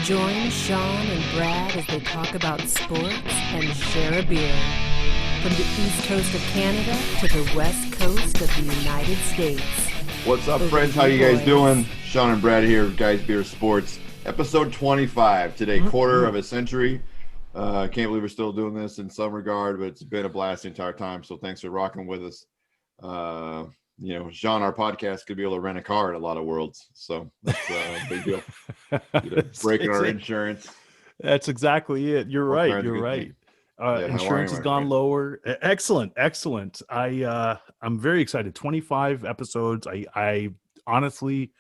Join Sean and Brad as they talk about sports and share a beer. From the east coast of Canada to the west coast of the United States. What's up, friends? How you guys doing? Sean and Brad here, Guys Beer Sports, episode 25 today, quarter of a century. I can't believe we're still doing this in some regard, but it's been a blast the entire time. So thanks for rocking with us. Sean, our podcast could be able to rent a car in a lot of worlds. So that's a big deal. Breaking our insurance. That's exactly it. You're right. You're right. Insurance has gone lower. Excellent. I'm very excited. 25 episodes. I honestly,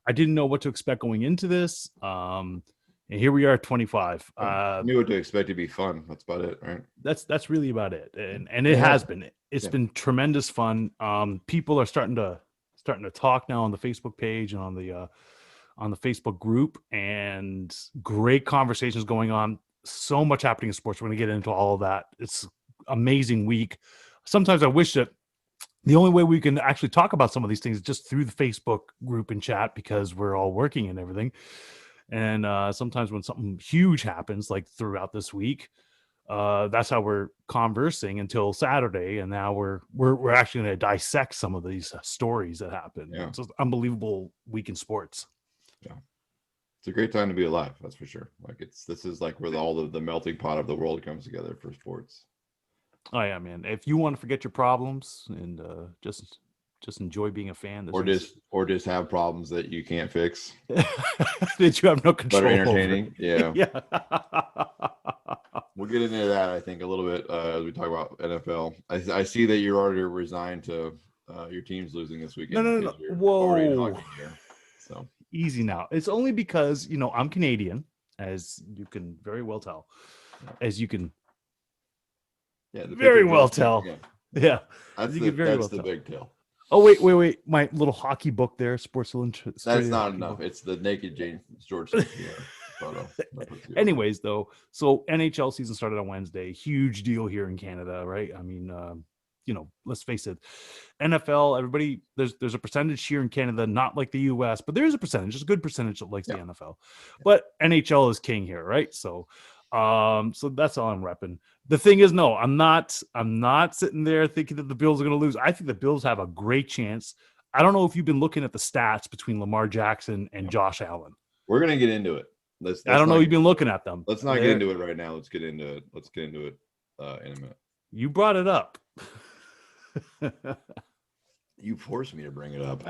I didn't know what to expect going into this. And here we are at 25. I knew what to expect to be fun. That's about it, right? That's really about it. And it has been. It's been tremendous fun. People are starting to talk now on the Facebook page and on the Facebook group, and great conversations going on. So much happening in sports. We're going to get into all of that. It's amazing week. Sometimes I wish that the only way we can actually talk about some of these things is just through the Facebook group and chat, because we're all working and everything. And sometimes when something huge happens, like throughout this week, that's how we're conversing until Saturday. And now we're actually going to dissect some of these stories that happen. Yeah. It's an unbelievable week in sports. Yeah. It's a great time to be alive, that's for sure. This is like where all the melting pot of the world comes together for sports. Oh yeah, man. If you want to forget your problems and just enjoy being a fan, or just have problems that you can't fix, that you have no control but are entertaining. Over. Yeah. We'll get into that, I think, a little bit as we talk about NFL. I see that you're already resigned to your team's losing this weekend. No. Whoa. So easy now. It's only because, I'm Canadian, as you can very well tell. As you can very well tell. Yeah. That's the big tell. Oh, wait. My little hockey book there, Sports Illustrated. That's not enough. It's the naked James George photo. Anyways, though, so NHL season started on Wednesday. Huge deal here in Canada, right? I mean, let's face it, NFL, everybody, there's a percentage here in Canada, not like the US, but there is a percentage, it's a good percentage that likes the NFL. But NHL is king here, right? So that's all I'm repping. The thing is, no, I'm not sitting there thinking that the Bills are going to lose. I think the Bills have a great chance. I don't know if you've been looking at the stats between Lamar Jackson and Josh Allen. We're going to get into it. I don't know if you've been looking at them. Let's not get into it right now. Let's get into it in a minute. You brought it up. You forced me to bring it up.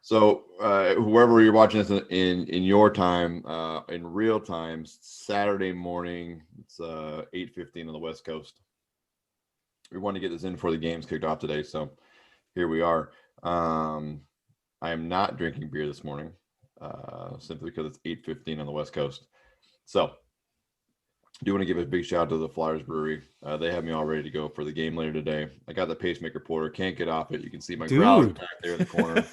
So whoever you're watching this in your time, in real time, Saturday morning, it's 8:15 on the West Coast. We want to get this in before the game's kicked off today, so here we are. I am not drinking beer this morning, simply because it's 8:15 on the West Coast. So I do want to give a big shout out to the Flyers Brewery. They have me all ready to go for the game later today. I got the pacemaker porter. Can't get off it. You can see my growler back there in the corner.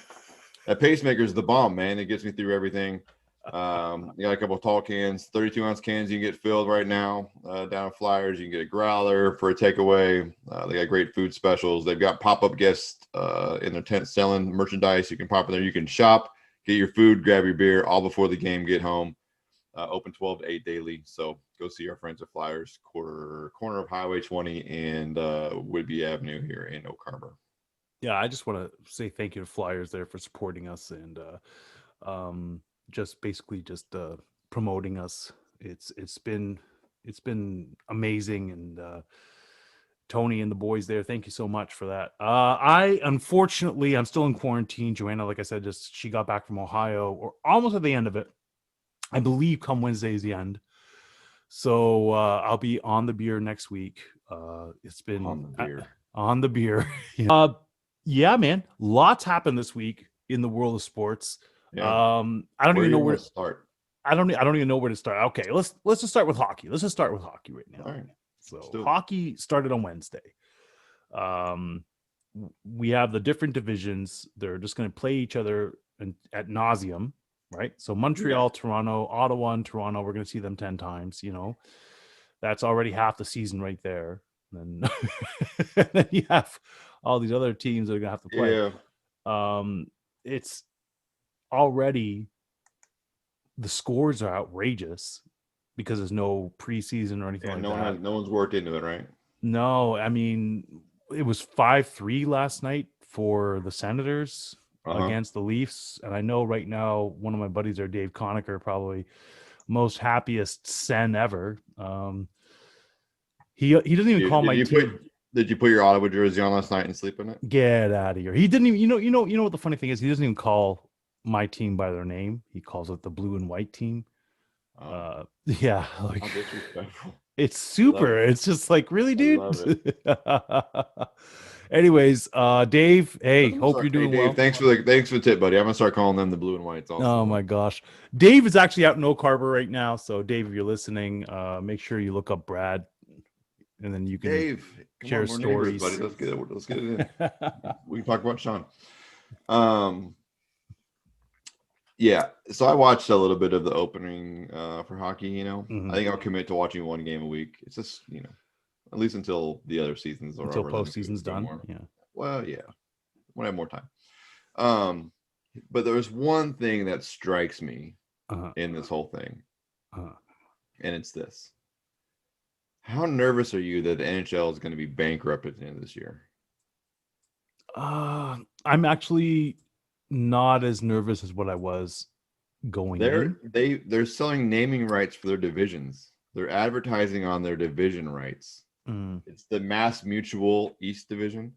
That pacemaker is the bomb, man. It gets me through everything. You got a couple of tall cans, 32-ounce cans you can get filled right now down at Flyers. You can get a growler for a takeaway. They got great food specials. They've got pop-up guests in their tent selling merchandise. You can pop in there. You can shop, get your food, grab your beer, all before the game, get home. Open 12 to 8 daily. So go see our friends at Flyers, corner of Highway 20 and Whidbey Avenue here in Oak Harbor. Yeah, I just want to say thank you to Flyers there for supporting us and just promoting us. It's been amazing, and Tony and the boys there, thank you so much for that. I'm still in quarantine. Joanna, like I said, she got back from Ohio, or almost at the end of it. I believe come Wednesday is the end. So I'll be on the beer next week. It's been on the beer. Yeah, man. Lots happened this week in the world of sports. Yeah. I don't even know where to start. I don't even know where to start. Okay, let's just start with hockey. Let's just start with hockey right now. All right. So hockey started on Wednesday. We have the different divisions. They're just going to play each other at nauseum. Right. So Montreal, Toronto, Ottawa, and Toronto, we're going to see them 10 times. That's already half the season right there. And then you have all these other teams that are going to have to play. Yeah. It's already the scores are outrageous because there's no preseason or anything like that. No one's worked into it, right? No, I mean, it was 5-3 last night for the Senators against the Leafs. And I know right now one of my buddies there, Dave Conacher, probably most happiest Sen ever. He doesn't even call my team. Did you put your Ottawa jersey on last night and sleep in it? Get out of here. He didn't even, you know what the funny thing is? He doesn't even call my team by their name. He calls it the blue and white team. Yeah, like how disrespectful. it's super. It's just like, really, dude. Anyways, Dave, hey, hope you're doing well. Thanks for the tip, buddy. I'm gonna start calling them the blue and whites also. Oh my gosh. Dave is actually out in Oak Harbor right now. So Dave, if you're listening, make sure you look up Brad and then you can share stories. Buddy. Let's get it in. We can talk about Sean. Yeah, so I watched a little bit of the opening for hockey. I think I'll commit to watching one game a week. It's just at least until the other seasons or until postseason's done. Yeah. Well, yeah, when I have more time. But there's one thing that strikes me in this whole thing, and it's this: how nervous are you that the NHL is going to be bankrupt at the end of this year? I'm actually not as nervous as what I was going in. They're selling naming rights for their divisions. They're advertising on their division rights. It's the Mass Mutual East Division.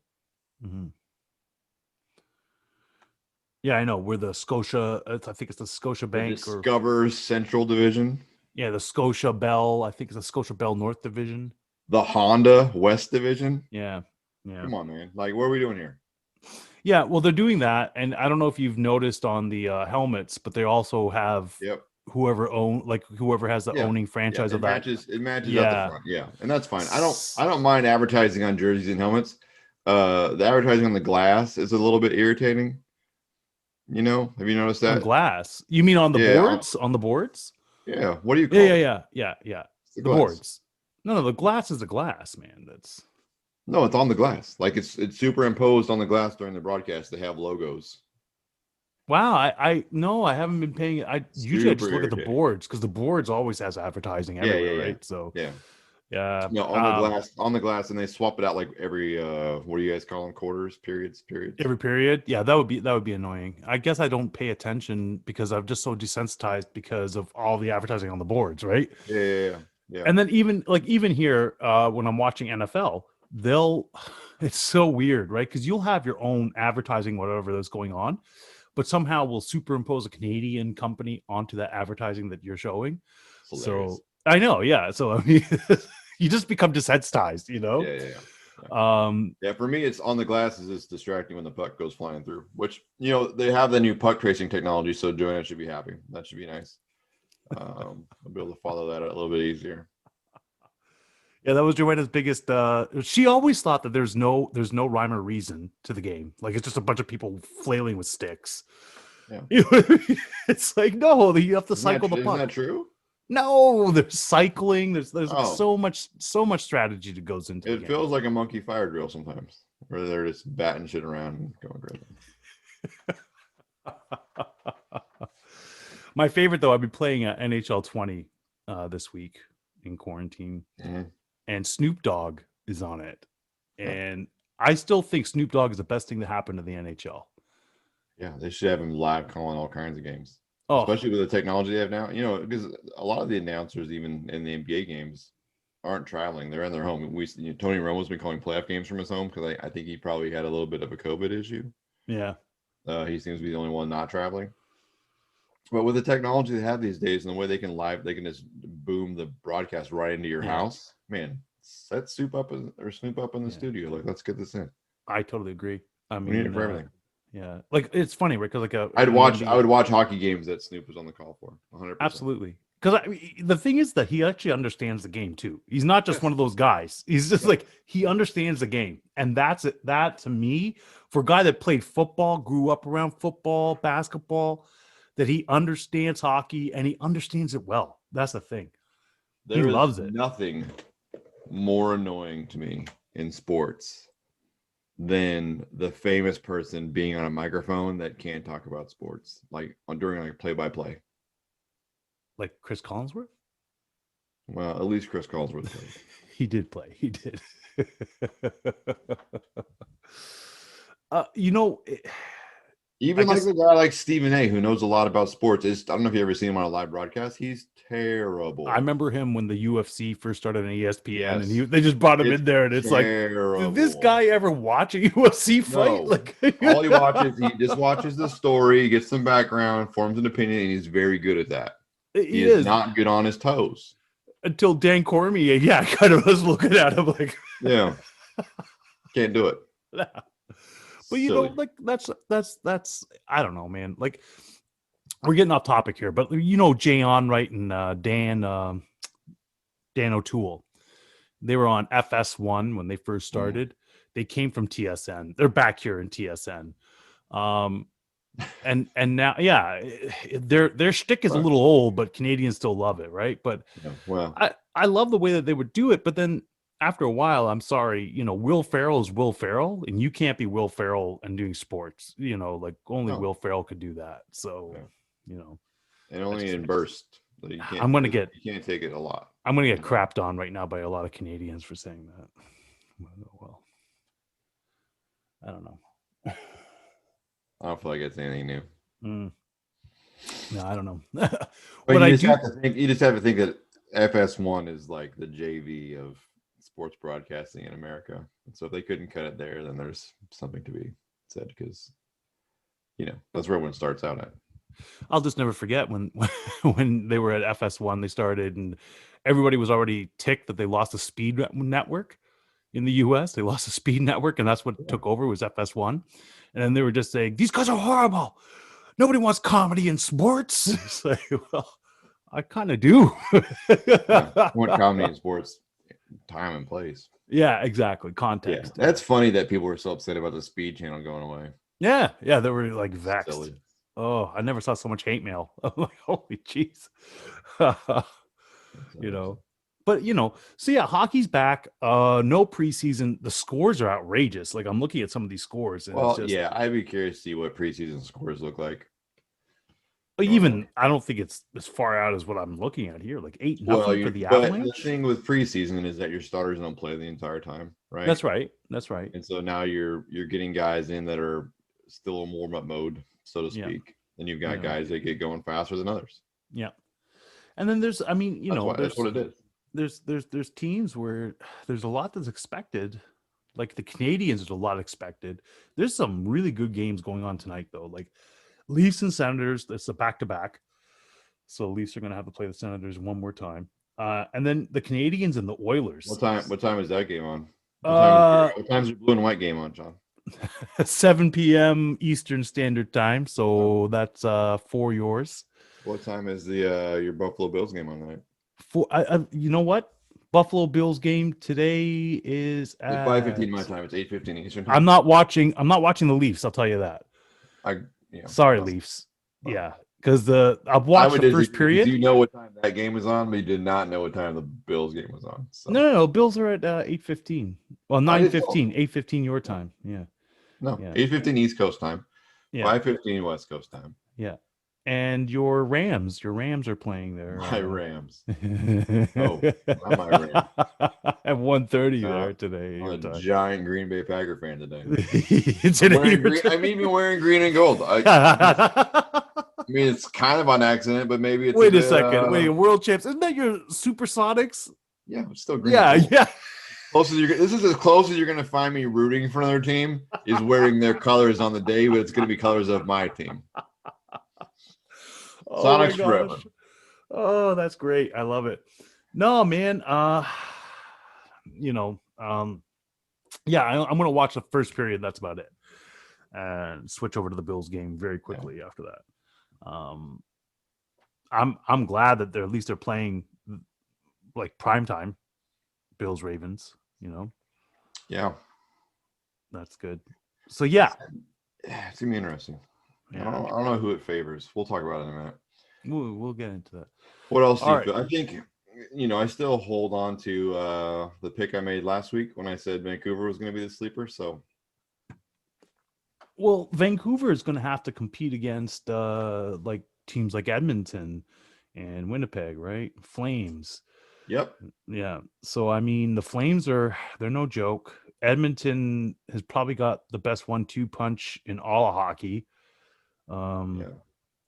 Yeah, I know. We're the Scotia. I think it's the Scotia Bank. Discover Central Division. Yeah, the Scotia Bell. I think it's the Scotia Bell North Division. The Honda West Division. Yeah. Come on, man. Like, what are we doing here? Yeah, well, they're doing that, and I don't know if you've noticed on the helmets, but they also have whoever has the owning franchise of that. It matches at the front, and that's fine. I don't mind advertising on jerseys and helmets. The advertising on the glass is a little bit irritating. Have you noticed that? On glass? You mean on the boards? On the boards? Yeah. What do you call it? Yeah. The boards. No, the glass is the glass, man. No, it's on the glass. Like it's superimposed on the glass during the broadcast. They have logos. Wow, I haven't been paying. Usually I just look at the boards because the boards always has advertising everywhere, right? So yeah. No, on the glass, and they swap it out like every what do you guys call them? Quarters, periods. Every period. Yeah, that would be annoying. I guess I don't pay attention because I'm just so desensitized because of all the advertising on the boards, right? Yeah. And then even here, when I'm watching NFL. It's so weird, right? Because you'll have your own advertising, whatever that's going on, but somehow we'll superimpose a Canadian company onto that advertising that you're showing. So I know, yeah. So I mean, you just become desensitized, Yeah. For me, it's on the glasses. It's distracting when the puck goes flying through. Which they have the new puck tracing technology, so Joanna should be happy. That should be nice. I'll be able to follow that a little bit easier. Yeah, that was Joanna's biggest. She always thought that there's no rhyme or reason to the game. Like it's just a bunch of people flailing with sticks. Yeah, it's like no, you have to cycle the puck. Isn't that true? No, there's cycling. There's so much strategy that goes into it. It feels like a monkey fire drill sometimes, where they're just batting shit around and going crazy. My favorite though, I've been playing NHL 20 this week in quarantine. Mm-hmm. And Snoop Dogg is on it. And I still think Snoop Dogg is the best thing that happened to the NHL. Yeah, they should have him live calling all kinds of games. Especially with the technology they have now. Because a lot of the announcers, even in the NBA games, aren't traveling. They're in their home. Tony Romo's been calling playoff games from his home because I think he probably had a little bit of a COVID issue. Yeah. He seems to be the only one not traveling. But with the technology they have these days and the way they can just boom the broadcast right into your house, man, set Snoop up in the studio. Like, let's get this in. I totally agree. I mean, we need it for everything. Yeah, like it's funny, right? Because I would watch hockey games that Snoop was on the call for. 100%. Absolutely. Because the thing is that he actually understands the game too. He's not just one of those guys. He's just like he understands the game, and that's it. That to me, for a guy that played football, grew up around football, basketball. That he understands hockey and he understands it well. That's the thing. He loves it. Nothing more annoying to me in sports than the famous person being on a microphone that can't talk about sports, like during play-by-play. Like Chris Collinsworth? Well, at least Chris Collinsworth played. He did play. He did. Even I like guess the guy like Stephen A, who knows a lot about sports. I don't know if you ever seen him on a live broadcast. He's terrible. I remember him when the UFC first started on ESPN, Yes. and they just brought him It's in there, and it's like, did this terrible. guy ever watch a UFC fight? No. Like, All he watches, he just watches the story, gets some background, forms an opinion, and he's very good at that. He is not good on his toes. Until Dan Cormier, kind of was looking at him like, Yeah, can't do it. But you know, like that's I don't know, man. Like, we're getting off topic here, but you know, Jay Onright and Dan O'Toole, they were on FS1 when they first started. They came from TSN. They're back here in TSN. And now, their shtick is a little old, but Canadians still love it, right? But I love the way that they would do it. But then after a while, I'm sorry, you know, Will Ferrell is Will Ferrell, and you can't be Will Ferrell and doing sports. You know, like only Will Ferrell could do that. So, you know, and only in bursts. You can't, you can't take it a lot. I'm gonna get crapped on right now by a lot of Canadians for saying that. Well, I don't know. I don't feel like it's anything new. No, I don't know. But you just have to think that FS1 is like the JV of sports broadcasting in America. And so if they couldn't cut it there, then there's something to be said, because, you know, that's where everyone starts out at. I'll just never forget when they were at FS1, they started, and everybody was already ticked that they lost the Speed Network in the US. They lost the Speed Network, and that's what took over was FS1. And then they were just saying, these guys are horrible. Nobody wants comedy in sports. It's like, well, I kind of do. Want comedy in sports, time and place. Yeah, exactly. Context. Yeah. That's funny that people were so upset about the Speed channel going away. Yeah, they were like vexed. Silly. Oh, I never saw so much hate mail. I'm like, holy jeez. You know. But, you know, so yeah, hockey's back. No preseason. The scores are outrageous. Like, I'm looking at some of these scores. And it's just, I'd be curious to see what preseason scores look like. Even I don't think it's as far out as what I'm looking at here. Like 8-0 for the Avalanche. But the thing with preseason is that your starters don't play the entire time, right? That's right. And so now you're getting guys in that are still in warm-up mode, so to speak. Yeah. And you've got guys that get going faster than others. Yeah. And then there's, I mean, that's what it is. There's teams where there's a lot that's expected. Like the Canadians, there's a lot expected. There's some really good games going on tonight, though. Like Leafs and Senators, that's a back-to-back. So Leafs are going to have to play the Senators one more time. And then the Canadians and the Oilers. What time is that game on? What time is your blue and white game on, John? 7 p.m. Eastern Standard Time. So that's 4 yours. What time is the your Buffalo Bills game on tonight? You know what? Buffalo Bills game today is at 5:15 my time. It's 8:15 Eastern time. I'm not watching the Leafs. I'll tell you that. Sorry, Leafs. Yeah, because I've watched the first period. You know what time that game was on, but you did not know what time the Bills game was on. So. No. Bills are at 8:15. Well, 9:15. 8:15 your time. Yeah. No, 8:15 East Coast time. Yeah. 5:15 West Coast time. Yeah. And your Rams are playing there. My Rams. Not my Rams. At 1:30 there today. I'm a giant Green Bay Packer fan today. I'm even wearing green and gold. I mean, it's kind of on accident, but maybe it's. Wait a second. Wait, World Champs. Isn't that your Supersonics? Yeah, it's still green. Yeah. This is as close as you're going to find me rooting for another team, is wearing their colors on the day, but it's going to be colors of my team. Sonics forever. Oh, that's great. I love it. No, man. I'm going to watch the first period. That's about it. And switch over to the Bills game very quickly after that. I'm glad that at least they're playing like primetime Bills Ravens, Yeah. That's good. So yeah. It's gonna be interesting. Yeah. I don't know who it favors. We'll talk about it in a minute. We'll get into that. What else do you feel? I think, I still hold on to the pick I made last week when I said Vancouver was going to be the sleeper. So, well, Vancouver is going to have to compete against like teams like Edmonton and Winnipeg, right? Flames. Yep. Yeah. So I mean, the Flames they're no joke. Edmonton has probably got the best 1-2 punch in all of hockey. Yeah.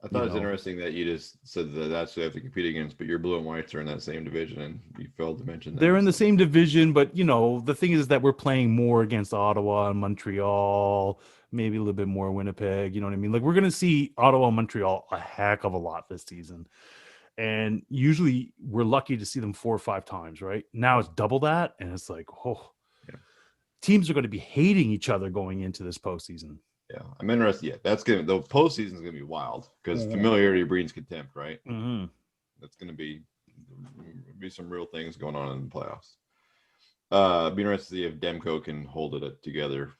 I thought it's interesting that you just said that that's who they have to compete against, but your blue and whites are in that same division, and you failed to mention that. They're in the same division, but the thing is that we're playing more against Ottawa and Montreal, maybe a little bit more Winnipeg. You know what I mean? Like we're going to see Ottawa and Montreal a heck of a lot this season. And usually we're lucky to see them 4 or 5 times, right? Now it's double that. And it's like, teams are going to be hating each other going into this postseason. Yeah, I'm interested. Yeah, the postseason is gonna be wild because familiarity breeds contempt, right? Mm-hmm. That's gonna be some real things going on in the playoffs. Be interested to see if Demko can hold it together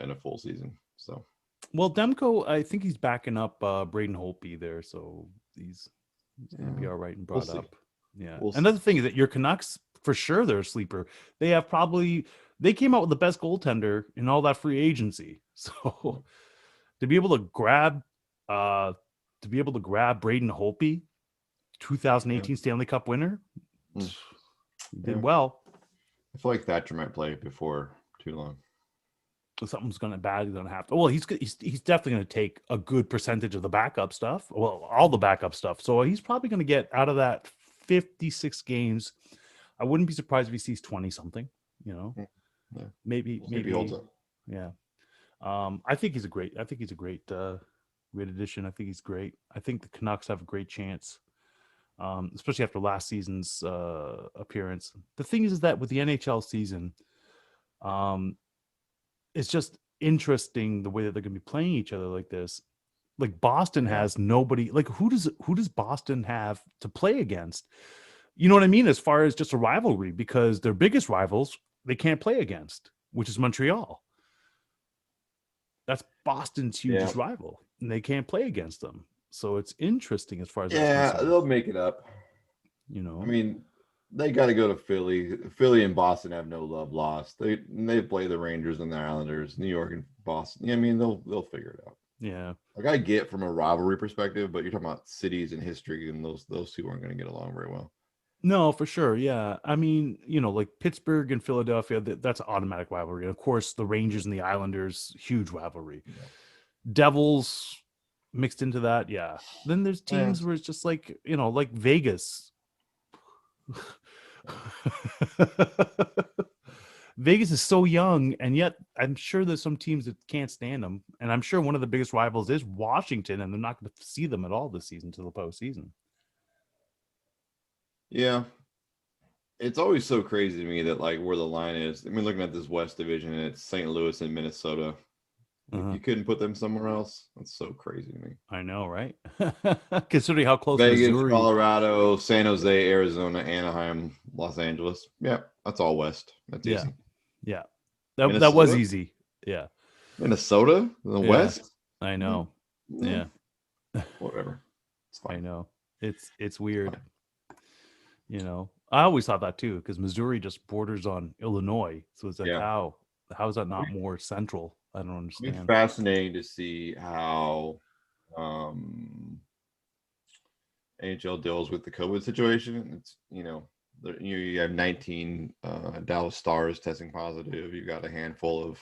in a full season. So, well, Demko, I think he's backing up Braden Holtby there, so he's gonna be all right and brought up. Yeah. Another thing is that your Canucks, for sure, they're a sleeper. They came out with the best goaltender in all that free agency. So to be able to grab Braden Holtby, 2018 Stanley Cup winner, did well. I feel like Thatcher might play before too long. Something's bad gonna happen. Well, he's definitely gonna take a good percentage of the backup stuff. Well, all the backup stuff. So he's probably gonna get out of that 56 games. I wouldn't be surprised if he sees 20 something. Maybe holds up. Yeah. I think he's a great addition. I think he's great. I think the Canucks have a great chance, especially after last season's appearance. The thing is that with the NHL season, it's just interesting the way that they're going to be playing each other like this. Like Boston has nobody. Like who does Boston have to play against? You know what I mean? As far as just a rivalry, because their biggest rivals they can't play against, which is Montreal. That's Boston's hugest rival, and they can't play against them. So it's interesting as far as they'll make it up. I mean, they got to go to Philly. Philly and Boston have no love lost. They play the Rangers and the Islanders, New York and Boston. I mean, they'll figure it out. Yeah, like I get from a rivalry perspective, but you're talking about cities and history, and those two aren't going to get along very well. No, for sure. Yeah. I mean, like Pittsburgh and Philadelphia, that's an automatic rivalry. And of course, the Rangers and the Islanders, huge rivalry. Yeah. Devils mixed into that. Yeah. Then there's teams where it's just like, like Vegas. Vegas is so young, and yet I'm sure there's some teams that can't stand them. And I'm sure one of the biggest rivals is Washington, and they're not going to see them at all this season to the postseason. Yeah, it's always so crazy to me that like where the line is. I mean, looking at this West Division, and it's St. Louis and Minnesota. You couldn't put them somewhere else. That's so crazy to me. I know, right? Considering how close Vegas, Missouri, Colorado, San Jose, Arizona, Anaheim, Los Angeles. Yeah, that's all West. That's easy. Yeah, that was easy. Yeah, Minnesota, the West. I know. Yeah, whatever. It's fine. I know. It's weird. I always thought that too, because Missouri just borders on Illinois. So it's like, how is that not more central? I don't understand. It's fascinating to see how NHL deals with the COVID situation. It's, you have 19 Dallas Stars testing positive. You've got a handful of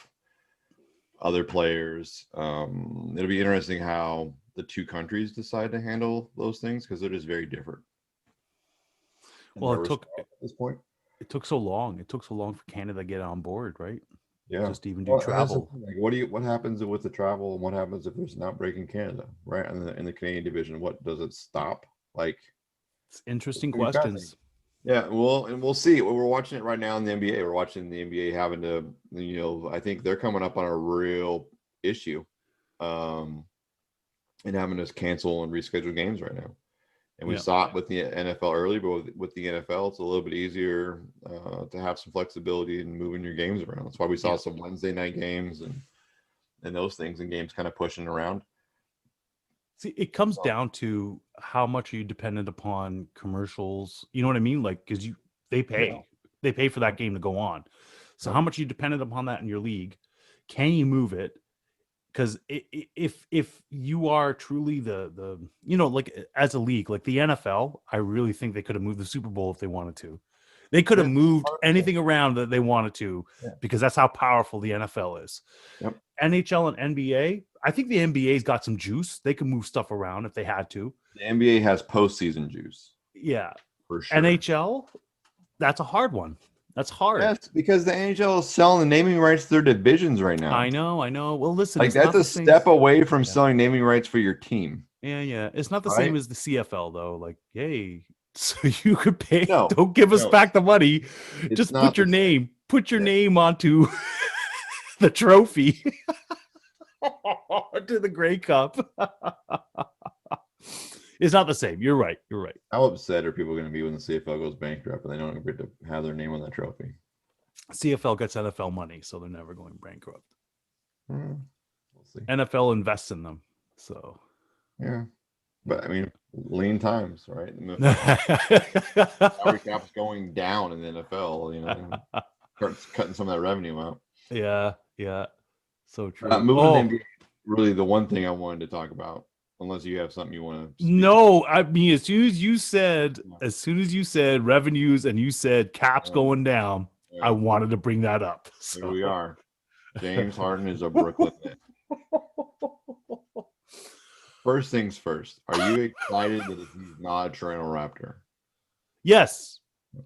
other players. It'll be interesting how the two countries decide to handle those things, because they're just very different. Well, it took at this point. It took so long. It took so long for Canada to get on board, right? Yeah. Just even do travel. Like, what happens with the travel, and what happens if there's an outbreak in Canada, right? In the Canadian division, what does it stop? Like, it's interesting questions. Yeah, well, and we'll see. We're watching it right now in the NBA. We're watching the NBA having to, I think they're coming up on a real issue, and having to cancel and reschedule games right now. And we saw it with the NFL early, but with the NFL, it's a little bit easier to have some flexibility in moving your games around. That's why we saw some Wednesday night games and those things, and games kind of pushing around. See, it comes down to how much are you dependent upon commercials? You know what I mean? Like, because they pay for that game to go on. So how much are you dependent upon that in your league? Can you move it? because if you are truly the like as a league, like the NFL, I really think they could have moved the Super Bowl if they wanted to. They could have moved anything around that they wanted to, because that's how powerful the NFL is. Yep. NHL and NBA, I think the NBA's got some juice. They can move stuff around if they had to. The NBA has postseason juice. Yeah. For sure. NHL, that's a hard one. That's hard. Yes, because the NHL is selling the naming rights to their divisions right now. I know. Well, listen, like that's a step away from selling naming rights for your team. Yeah. It's not the same as the CFL though. Like, hey, so you could pay. Don't give us No. back the money. Just put your name. Put your name onto the trophy. To the Grey Cup. It's not the same. You're right. How upset are people going to be when the CFL goes bankrupt and they don't get to have their name on that trophy? CFL gets NFL money, so they're never going bankrupt. We'll see. NFL invests in them, so yeah. But I mean, lean times, right? Salary cap's going down in the NFL. Starts cutting some of that revenue out. Yeah. So true. Moving to NBA, really the one thing I wanted to talk about. Unless you have something you want to. No, I mean, as soon as you said revenues and you said caps going down, I wanted to bring that up. So. Here we are. James Harden is a Brooklyn Net. First things first. Are you excited that he's not a Toronto Raptor? Yes.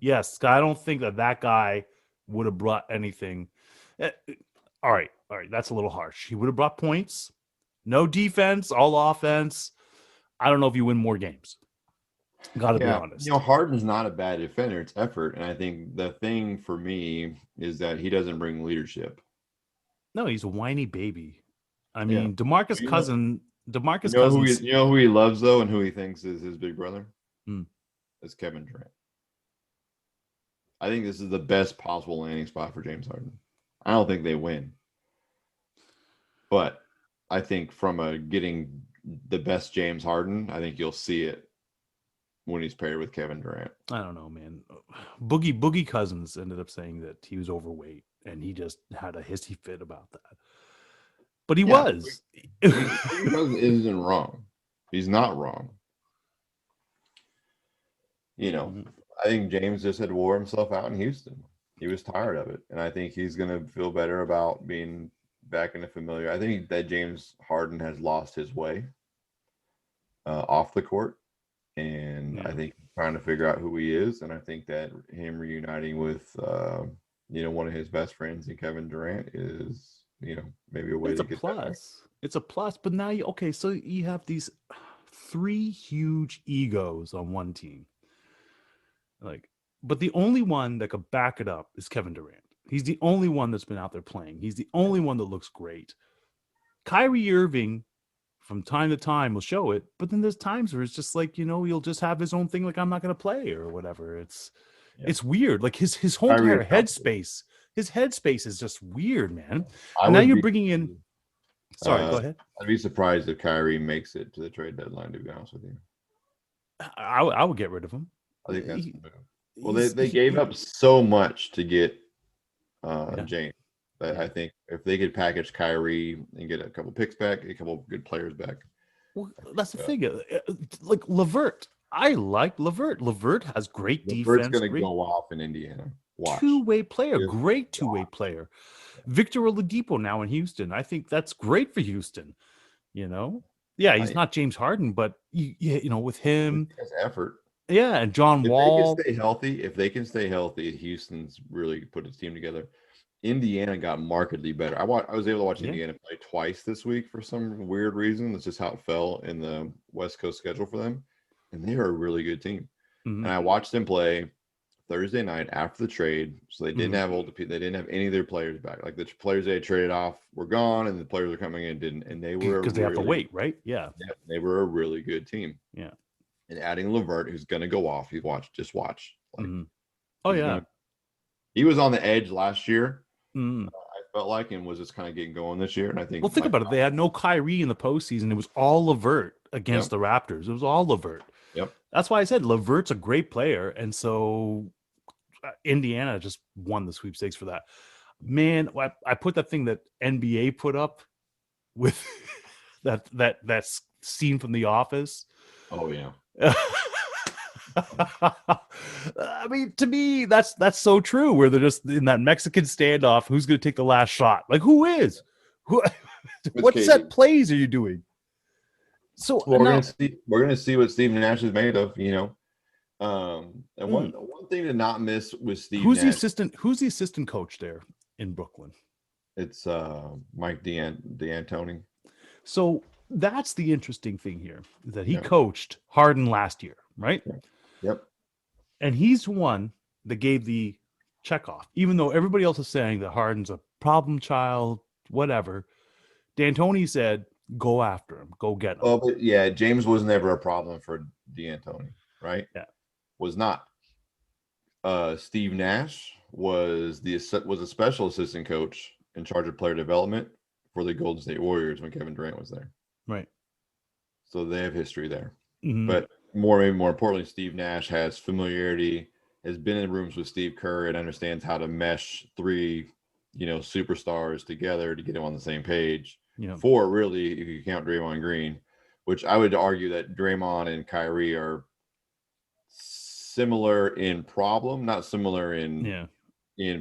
I don't think that guy would have brought anything. All right. That's a little harsh. He would have brought points. No defense, all offense. I don't know if you win more games. Got to be honest. Harden's not a bad defender. It's effort. And I think the thing for me is that he doesn't bring leadership. No, he's a whiny baby. I mean, DeMarcus Cousins. You know who he loves, though, and who he thinks is his big brother? It's Kevin Durant. I think this is the best possible landing spot for James Harden. I don't think they win. But I think from getting the best James Harden, I think you'll see it when he's paired with Kevin Durant. I don't know, man. Boogie Cousins ended up saying that he was overweight, and he just had a hissy fit about that. But he was. Boogie Cousins isn't wrong. He's not wrong. I think James just had wore himself out in Houston. He was tired of it, and I think he's going to feel better about being back in the familiar. I think that James Harden has lost his way off the court, and I think he's trying to figure out who he is. And I think that him reuniting with one of his best friends in Kevin Durant is maybe a way to get plus. It's a plus. But now so you have these 3 huge egos on one team, but the only one that could back it up is Kevin Durant. He's the only one that's been out there playing. He's the only one that looks great. Kyrie Irving, from time to time, will show it, but then there's times where it's just like, he'll just have his own thing, like I'm not going to play or whatever. It's weird. Like his whole entire headspace. His headspace is just weird, man. And now you're bringing in. Sorry, go ahead. I'd be surprised if Kyrie makes it to the trade deadline. To be honest with you, I would get rid of him. I think that's the move. Well, they gave up so much to get James. I think if they could package Kyrie and get a couple picks back, a couple good players back. Well, that's the thing. Like LeVert, I like LeVert. LeVert has great defense. LeVert's going to go off in Indiana. Watch. Two-way player, great two-way player. Victor Oladipo now in Houston. I think that's great for Houston. Yeah, he's not James Harden, but with him, he has effort. Yeah, and John Wall. If they can stay healthy, Houston's really put its team together. Indiana got markedly better. I was able to watch Indiana play twice this week for some weird reason. That's just how it fell in the West Coast schedule for them. And they are a really good team. Mm-hmm. And I watched them play Thursday night after the trade. So they didn't have they didn't have any of their players back. Like the players they had traded off were gone, and the players are coming in didn't. And they were because they have to wait, right? Yeah, they were a really good team. Yeah. And adding LeVert, who's going to go off. Just watch. Like, oh yeah, he was on the edge last year. I felt like, and was just kind of getting going this year. And I think, well, think about it. They had no Kyrie in the postseason. It was all LeVert against the Raptors. It was all LeVert. Yep. That's why I said LeVert's a great player, and so Indiana just won the sweepstakes for that. Man, I put that thing that NBA put up with that's scene from The Office. Oh yeah. I mean, to me, that's so true. Where they're just in that Mexican standoff. Who's going to take the last shot? Like, who is? Who? It's What KD. set plays are you doing? So Well, now, we're gonna see what Steve Nash is made of, you know. And one thing to not miss with Steve who's Nash, Who's the assistant coach there in Brooklyn? it's Mike D'Antoni. So that's the interesting thing here, is that he Yeah. coached Harden last year, right? Yep. And he's one that gave the check off, even though everybody else is saying that Harden's a problem child, whatever. D'Antoni said, "Go after him, go get him." Well, but yeah, James was never a problem for D'Antoni, right? Yeah. Was not. Steve Nash was a special assistant coach in charge of player development for the Golden State Warriors when Kevin Durant was there. Right. So they have history there. Mhm. But maybe more importantly, Steve Nash has familiarity, has been in rooms with Steve Kerr, and understands how to mesh three, superstars together to get them on the same page. Yeah. Four, really, if you count Draymond Green, which I would argue that Draymond and Kyrie are similar in problem, not similar in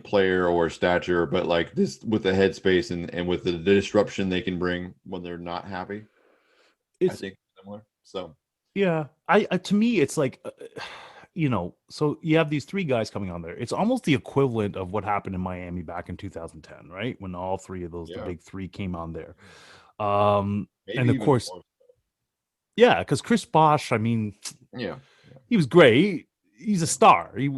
player or stature, but like this with the headspace and with the disruption they can bring when they're not happy. I think similar. So yeah, I to me it's like, so you have these three guys coming on there. It's almost the equivalent of what happened in Miami back in 2010, right? When all three of those, the big three, came on there. And of course, because Chris Bosh, I mean, he was great. He's a star. He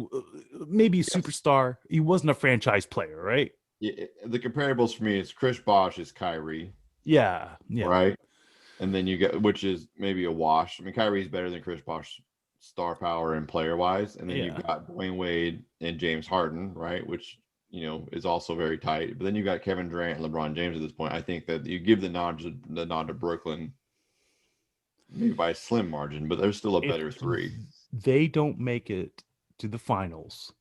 maybe a superstar. He wasn't a franchise player, right? Yeah, the comparables for me is Chris Bosh is Kyrie. Yeah. Right. And then you get, which is maybe a wash. I mean, Kyrie's better than Chris Bosh, star power and player wise. And then you've got Dwayne Wade and James Harden, right? Which, is also very tight. But then you got Kevin Durant and LeBron James at this point. I think that you give the nod to Brooklyn maybe by a slim margin, but there's still a better three. They don't make it to the finals.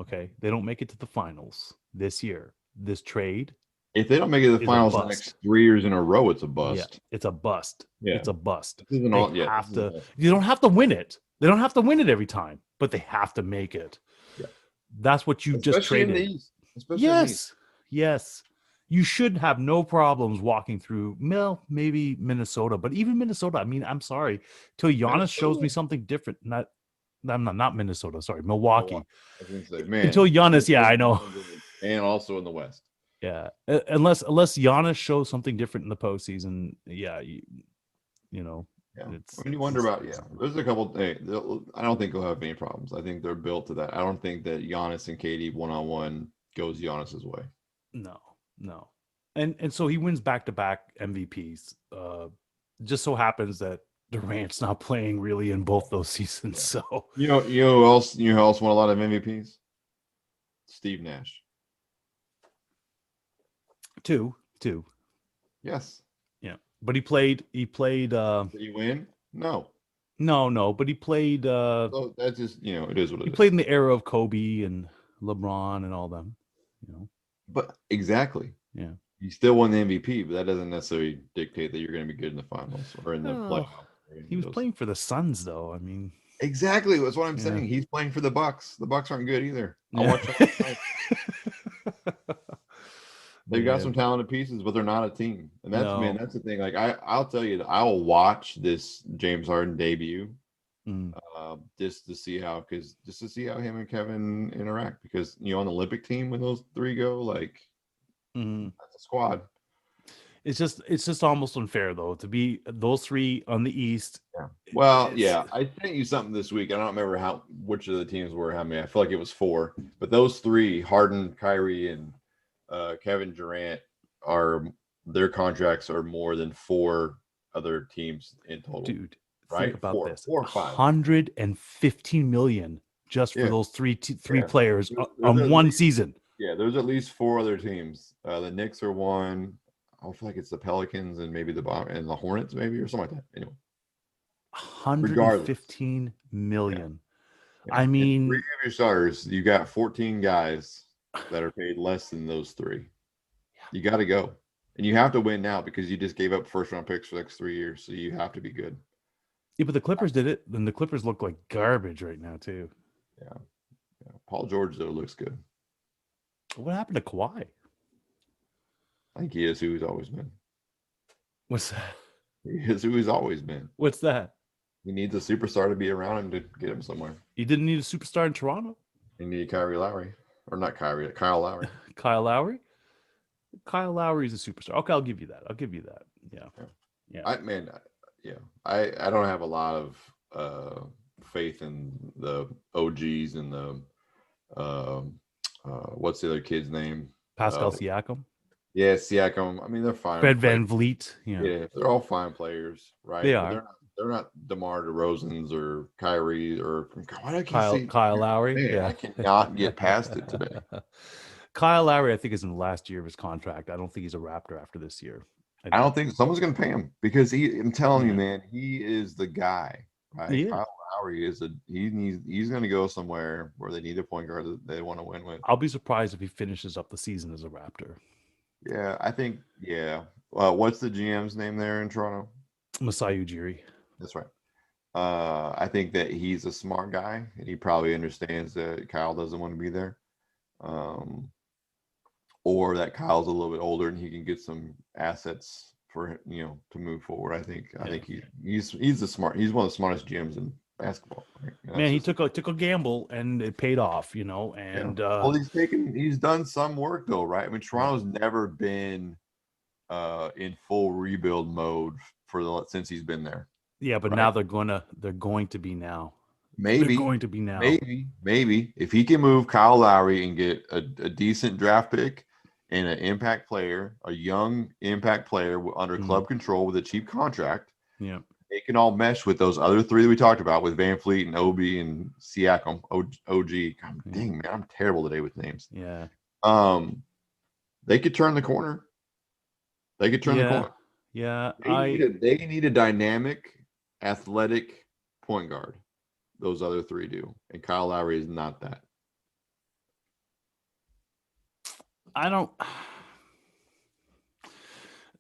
Okay. They don't make it to the finals this year. This trade. If they don't make it to the finals the next 3 years in a row, it's a bust. Yeah, it's a bust. Yeah. It's a bust. You don't have to win it. They don't have to win it every time, but they have to make it. Yeah. That's what you just traded. In the East. Especially in the East. Yes. You should have no problems walking through, maybe Minnesota, but even Minnesota, I mean, I'm sorry, till Giannis shows me something different. Not Minnesota, sorry, Milwaukee. I was gonna say, man, until Giannis, I know. And also in the West. Yeah, unless Giannis shows something different in the postseason, Yeah. It's, when you wonder about, there's a couple. I don't think they'll have any problems. I think they're built to that. I don't think that Giannis and KD 1-on-1 goes Giannis's way. No, and so he wins back-to-back MVPs. Just so happens that Durant's not playing really in both those seasons. So you know who else won a lot of MVPs? Steve Nash. Two. Yes. Yeah. But he played Did he win? No, but he played so that's just, it is what it is. He played in the era of Kobe and LeBron and all them, But exactly. Yeah. He still won the MVP, but that doesn't necessarily dictate that you're going to be good in the finals or in the playoffs. He was playing for the Suns, though. I mean, exactly. That's what I'm saying. He's playing for the Bucks. The Bucks aren't good either. I'll watch that. They've got some talented pieces, but they're not a team. And that's the thing. Like I'll tell you that I will watch this James Harden debut just to see how him and Kevin interact. Because on the Olympic team when those three go, like that's a squad. It's just almost unfair though to be those three on the East. Yeah. Well, I sent you something this week. I don't remember which of the teams were how many. I feel like it was 4, but those three, Harden, Kyrie, and Kevin Durant, their contracts are more than 4 other teams in total. Dude, right? Think about this: 4 or 5, $115 million just for those three players on one season. Yeah, there's at least 4 other teams. The Knicks are one. I feel like it's the Pelicans and maybe the Hornets, maybe, or something like that. Anyway, $115 million. Yeah. I mean, 3 of your stars, you got 14 guys that are paid less than those 3. You got to go. And you have to win now because you just gave up first round picks for the next 3 years. So you have to be good. Yeah, but the Clippers did it. Then the Clippers look like garbage right now too. Yeah. Paul George though looks good. What happened to Kawhi? I think he is who he's always been. What's that? He is who he's always been. What's that? He needs a superstar to be around him to get him somewhere. You didn't need a superstar in Toronto? He needed Kyrie Lowry. Or not Kyrie, Kyle Lowry. Kyle Lowry? Kyle Lowry's a superstar. Okay, I'll give you that. Yeah. I don't have a lot of faith in the OGs and the what's the other kid's name? Pascal Siakam? Yeah, Siakam. I mean, they're fine. Fred VanVleet. Yeah, they're all fine players, right? They But are. They're not DeMar DeRozan's or Kyrie or why do I keep saying Kyle Lowry. Man, Yeah. I cannot get past it today. Kyle Lowry, I think, is in the last year of his contract. I don't think he's a Raptor after this year. I don't think someone's going to pay him because I'm telling you, man, he is the guy. Right? Kyle Lowry is he's going to go somewhere where they need a point guard that they want to win with. I'll be surprised if he finishes up the season as a Raptor. Yeah, I think. Yeah. What's the GM's name there in Toronto? Masai Ujiri. That's right. I think that he's a smart guy, and he probably understands that Kyle doesn't want to be there, or that Kyle's a little bit older and he can get some assets for to move forward. I think he's one of the smartest GMs in basketball. Right? Man, he took a gamble and it paid off. And well, he's done some work though, right? I mean, Toronto's never been in full rebuild mode since he's been there. Yeah, but now they're going to be now. Maybe they're going to be now. Maybe if he can move Kyle Lowry and get a decent draft pick and an impact player, a young impact player under club control with a cheap contract. Yeah, they can all mesh with those other three that we talked about with VanVleet and Obi and Siakam. OG. God, dang man, I'm terrible today with names. Yeah. They could turn the corner. The corner. Yeah. They need a dynamic, athletic point guard. Those other three do, and Kyle Lowry is not that.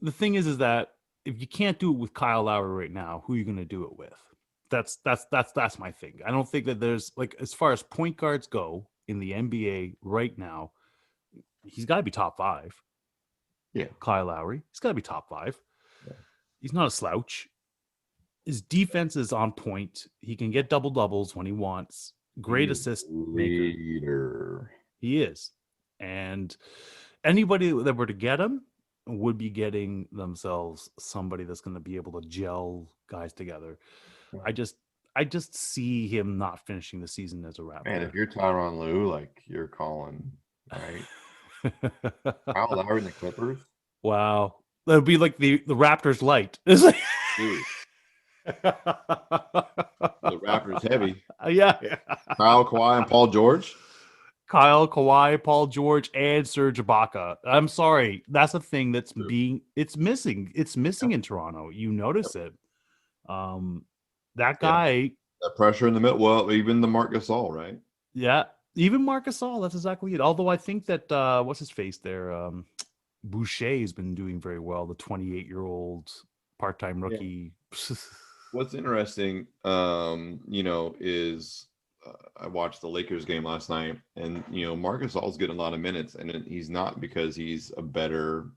The thing is that if you can't do it with Kyle Lowry right now, who are you going to do it with? That's my thing. I don't think that there's as far as point guards go in the NBA right now, he's got to be top 5. Yeah, Kyle Lowry, he's got to be top 5. Yeah. He's not a slouch. His defense is on point. He can get double doubles when he wants. Great assist maker. He is. And anybody that were to get him would be getting themselves somebody that's going to be able to gel guys together. I just see him not finishing the season as a Raptor. Man, if you're Tyronn Lue, you're calling, right? Kyle Lowry and the Clippers. Wow, that would be like the Raptors light. Dude. The Raptors heavy. Yeah. Kyle, Kawhi, and Paul George. Kyle, Kawhi, Paul George, and Serge Ibaka. I'm sorry. That's a thing that's it's missing. It's missing in Toronto. You notice it. That guy. That pressure in the middle. Well, even the Marc Gasol, right? Yeah. Even Marc Gasol. That's exactly it. Although I think that, what's his face there? Boucher has been doing very well. The 28-year-old part-time rookie. Yeah. What's interesting, is I watched the Lakers game last night, and Marc Gasol's getting a lot of minutes, and he's not because he's a better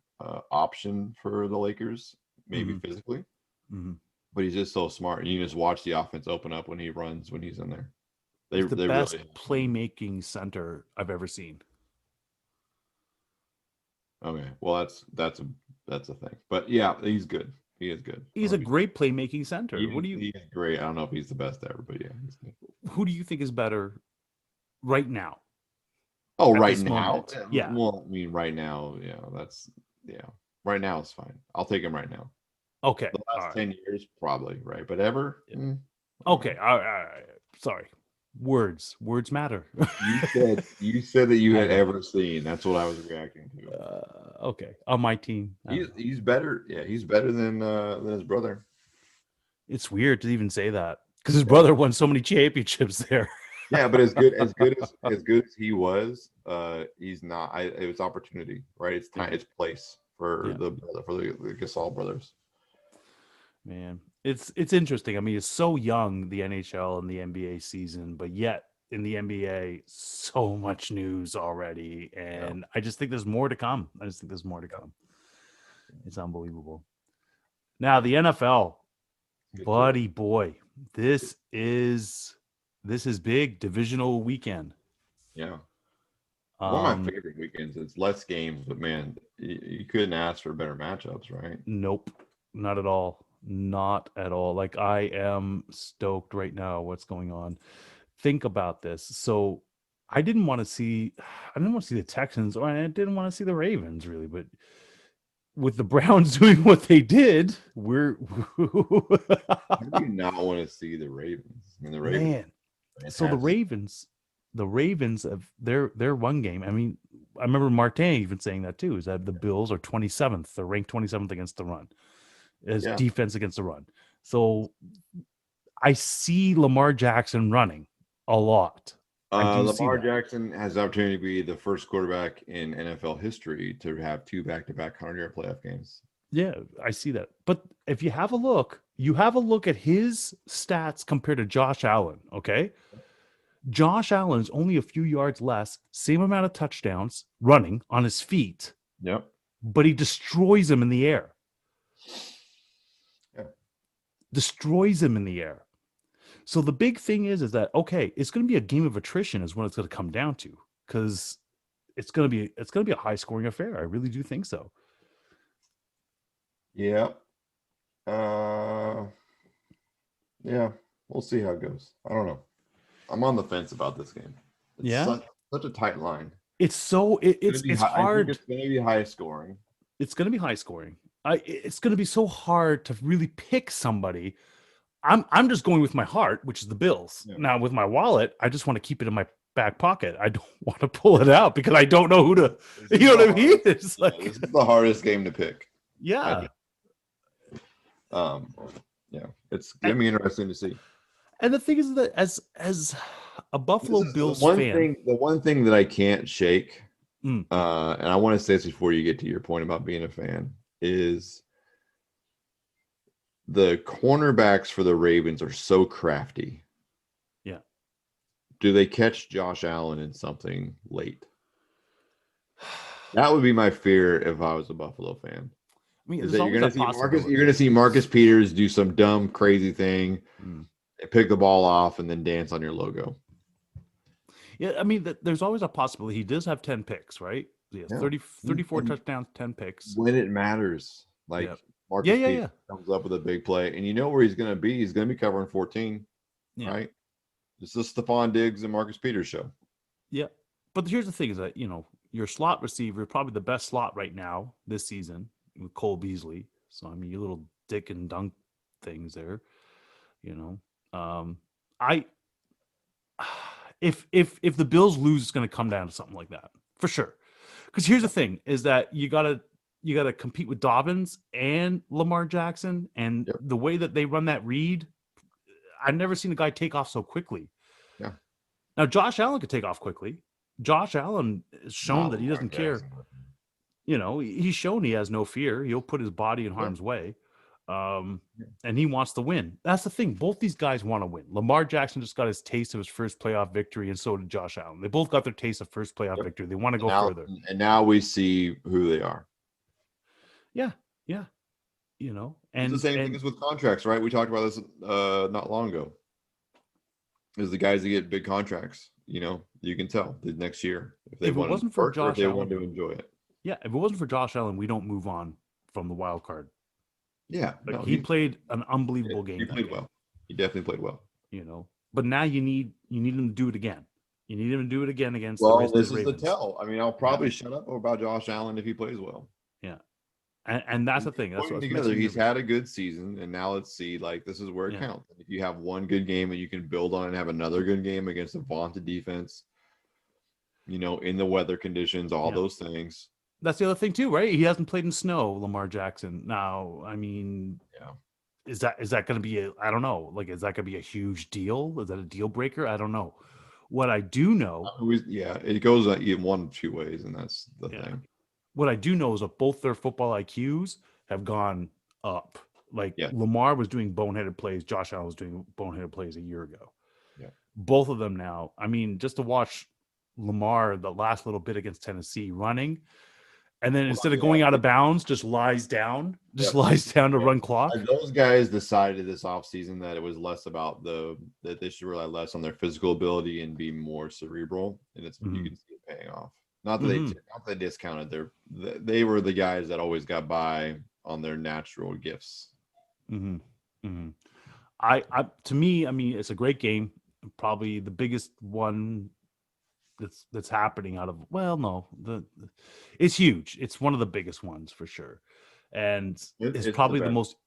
option for the Lakers, maybe physically, but he's just so smart. You just watch the offense open up when he runs when he's in there. He's the best playmaking center I've ever seen. Okay, well that's a thing, but yeah, he's good. He is good. He's a great playmaking center. He's great. I don't know if he's the best ever, but yeah, he's good. Who do you think is better right now? Oh, right now? Moment? Yeah. Well, I mean, right now, right now it's fine. I'll take him right now. Okay. The last 10 years, probably, right? But ever? Yeah. Okay. All right. Sorry. Words matter. You said that you had ever seen. That's what I was reacting to. Okay, on my team, he's better. Yeah, he's better than his brother. It's weird to even say that because his brother won so many championships there. Yeah, but as good as he was, he's not. It was opportunity, right? It's time. It's place. for the Gasol brothers. Man, it's interesting. I mean, it's so young, the NHL and the NBA season, but yet in the NBA, so much news already, and I just think there's more to come. It's unbelievable. Now the NFL, buddy boy, this is big. Divisional weekend. Yeah. One of my favorite weekends. It's less games, but man, you couldn't ask for better matchups, right? Nope, not at all. Not at all. Like, I am stoked right now. What's going on? Think about this. So I didn't want to see the Texans, or I didn't want to see the Ravens really, but with the Browns doing what they did, we're How do you not want to see the Ravens? I mean, the Ravens. Man. So the Ravens of their one game. I mean, I remember Martin even saying that too, is that the Bills are 27th. They're ranked 27th against the run, as defense against the run. So I see Lamar Jackson running a lot. Lamar Jackson has the opportunity to be the first quarterback in NFL history to have 2 back-to-back 100-yard playoff games. Yeah, I see that. But if you have a look at his stats compared to Josh Allen, okay? Josh Allen is only a few yards less, same amount of touchdowns running on his feet. Yep. But he destroys him in the air. Yeah. Destroys him in the air. So the big thing is that, okay, it's going to be a game of attrition is what it's going to come down to, because it's going to be a high scoring affair. I really do think so. Yeah. Yeah, we'll see how it goes. I don't know. I'm on the fence about this game. It's such a tight line. It's hard. I think it's going to be high scoring. It's going to be high scoring. It's going to be so hard to really pick somebody. I'm just going with my heart, which is the Bills. Yeah. Now with my wallet, I just want to keep it in my back pocket. I don't want to pull it out because I don't know who to. You know what I mean? It's like, this is the hardest game to pick. Yeah. Yeah, it's gonna be interesting to see. And the thing is that as a Buffalo Bills fan, the one thing that I can't shake, and I want to say this before you get to your point about being a fan, is the cornerbacks for the Ravens are so crafty. Yeah. Do they catch Josh Allen in something late? That would be my fear if I was a Buffalo fan. I mean, you're going to see Marcus Peters do some dumb, crazy thing, and pick the ball off, and then dance on your logo. Yeah, I mean, there's always a possibility. He does have 10 picks, right? He has 34 touchdowns, 10 picks. When it matters. Marcus Peters comes up with a big play, and you know where he's going to be. He's going to be covering 14, right? This is Stephon Diggs and Marcus Peters show. Yeah, but here's the thing: is that your slot receiver, probably the best slot right now this season, with Cole Beasley. So I mean, you little dick and dunk things there. If the Bills lose, it's going to come down to something like that for sure. Because here's the thing: is that you gotta compete with Dobbins and Lamar Jackson, and the way that they run that read, I've never seen a guy take off so quickly. Yeah. Now Josh Allen could take off quickly. Josh Allen has shown that he doesn't care. He's shown he has no fear. He'll put his body in harm's way. And he wants to win. That's the thing. Both these guys want to win. Lamar Jackson just got his taste of his first playoff victory, and so did Josh Allen. They both got their taste of first playoff victory. They want to go further. And now we see who they are. Yeah. And it's the same thing as with contracts, right? We talked about this not long ago. Is the guys that get big contracts, you can tell the next year if they want to enjoy it. Yeah, if it wasn't for Josh Allen, we don't move on from the wild card. Yeah, he played an unbelievable game. He played well. He definitely played well. But now you need him to do it again. You need him to do it again against. This is the tell. I mean, I'll probably shut up about Josh Allen if he plays well. Yeah, and that's the thing. That's what he's had a good season, and now let's see. This is where it counts. If you have one good game and you can build on and have another good game against a vaunted defense, in the weather conditions, all those things. That's the other thing too, right? He hasn't played in snow, Lamar Jackson. Now, I mean, is that going to be I don't know. Is that going to be a huge deal? Is that a deal breaker? I don't know. What I do know, it goes in one of two ways, and that's the thing. what I do know is that both their football IQs have gone up. Like Yeah. Lamar was doing boneheaded plays. Josh Allen was doing boneheaded plays a year ago. Yeah. Both of them now. I mean, just to watch Lamar the last little bit against Tennessee running, and then instead of going out of bounds, just lies down to run clock. Those guys decided this offseason that it was less about that they should rely less on their physical ability and be more cerebral, and it's you can see it paying off. Not that they discounted they were the guys that always got by on their natural gifts. I to me, I mean, it's a great game. Probably the biggest one that's happening out of it's huge. It's one of the biggest ones for sure, and it's probably the most.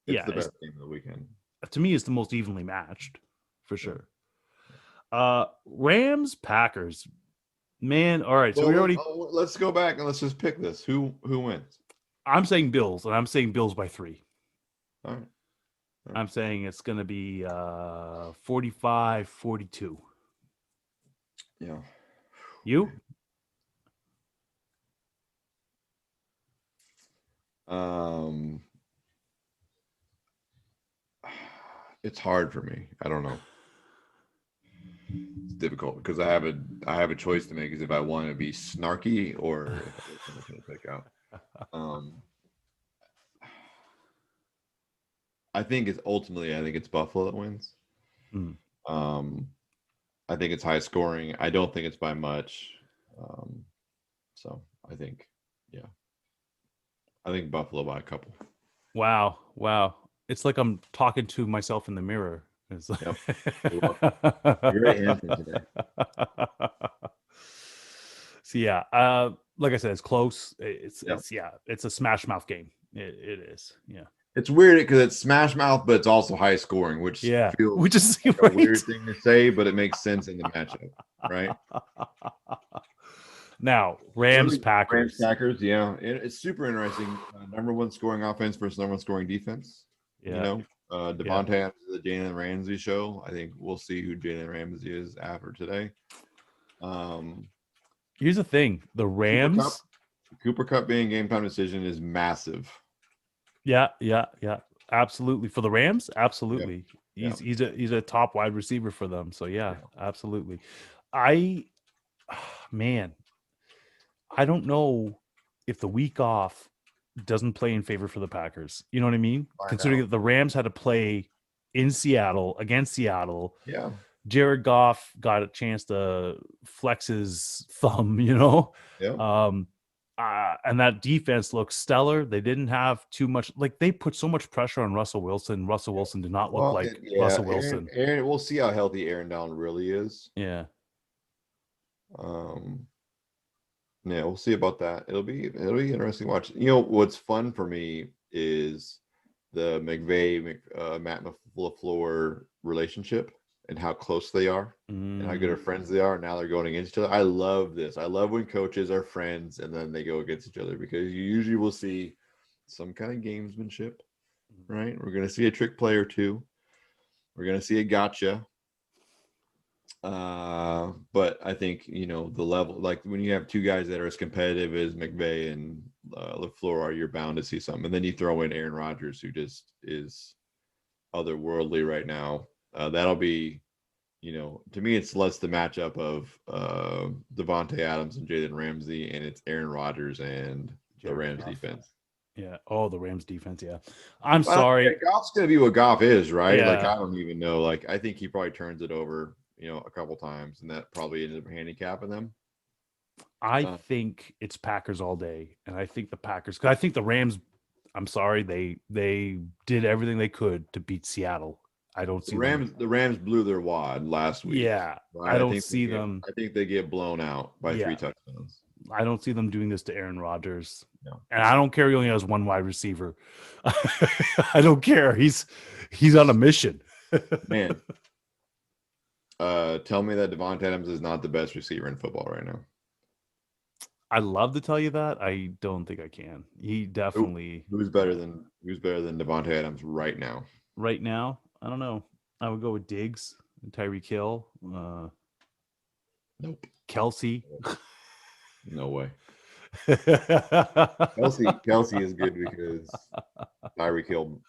It's the best game of the weekend. To me, it's the most evenly matched for sure. Rams Packers, man. All right, so let's go back and let's just pick this. Who wins? I'm saying Bills, and I'm saying Bills by 3. All right. I'm saying it's going to be 45-42. Yeah. You? It's hard for me. I don't know. It's difficult because I have a choice to make. Is if I want to be snarky or if I'm going to pick out. I think it's Buffalo that wins. I think it's high scoring. I don't think it's by much. So I think Buffalo by a couple. Wow. It's like I'm talking to myself in the mirror. It's like... You're very handsome today. So like I said, it's close. It's a smash mouth game. It is. Yeah. It's weird because it's smash mouth, but it's also high scoring, which is like a weird thing to say, but it makes sense in the matchup, right? Now, Rams Packers, yeah, it's super interesting. Number one scoring offense versus number one scoring defense. Yeah, Devontae Adams is the Jalen Ramsey show. I think we'll see who Jalen Ramsey is after today. Here's the thing: the Rams, Cooper Kupp being game time decision is massive. Yeah, absolutely. For the Rams, absolutely. He's a top wide receiver for them. So absolutely. I don't know if the week off doesn't play in favor for the Packers. You know what I mean? Considering that the Rams had to play in Seattle against Seattle. Yeah. Jared Goff got a chance to flex his thumb, you know? Yeah. And that defense looks stellar. They didn't have too much, like they put so much pressure on Russell Wilson. Russell Wilson did not look like Russell Wilson. Aaron, we'll see how healthy Aaron Donald really is. Yeah. We'll see about that. It'll be interesting to watch. You know, what's fun for me is the Matt LaFleur relationship and how close they are and how good of friends they are. Now they're going against each other. I love this. I love when coaches are friends and then they go against each other because you usually will see some kind of gamesmanship, right? We're going to see a trick play or two. We're going to see a gotcha. But I think, the level, like when you have two guys that are as competitive as McVay and LaFleur are, you're bound to see something. And then you throw in Aaron Rodgers, who just is otherworldly right now. That'll be, to me, it's less the matchup of Devontae Adams and Jalen Ramsey, and it's Aaron Rodgers and the Rams defense. Yeah. Oh, the Rams defense. Yeah. I'm sorry. Goff's going to be what Goff is, right? Yeah. Like, I don't even know. Like, I think he probably turns it over, a couple times, and that probably ended up handicapping them. I think it's Packers all day. And I think the Packers, because I think the Rams, I'm sorry, they did everything they could to beat Seattle. I don't see the Rams blew their wad last week. Yeah. Right? I don't see them. I think they get blown out by 3 touchdowns. I don't see them doing this to Aaron Rodgers. No. And I don't care he only has one wide receiver. I don't care. He's on a mission. Man. Tell me that Devontae Adams is not the best receiver in football right now. I love to tell you that. I don't think I can. He definitely. Who's better than Devontae Adams right now? Right now, I don't know. I would go with Diggs and Tyreek Hill. Nope. Kelsey. No way. Kelsey is good because Tyreek Hill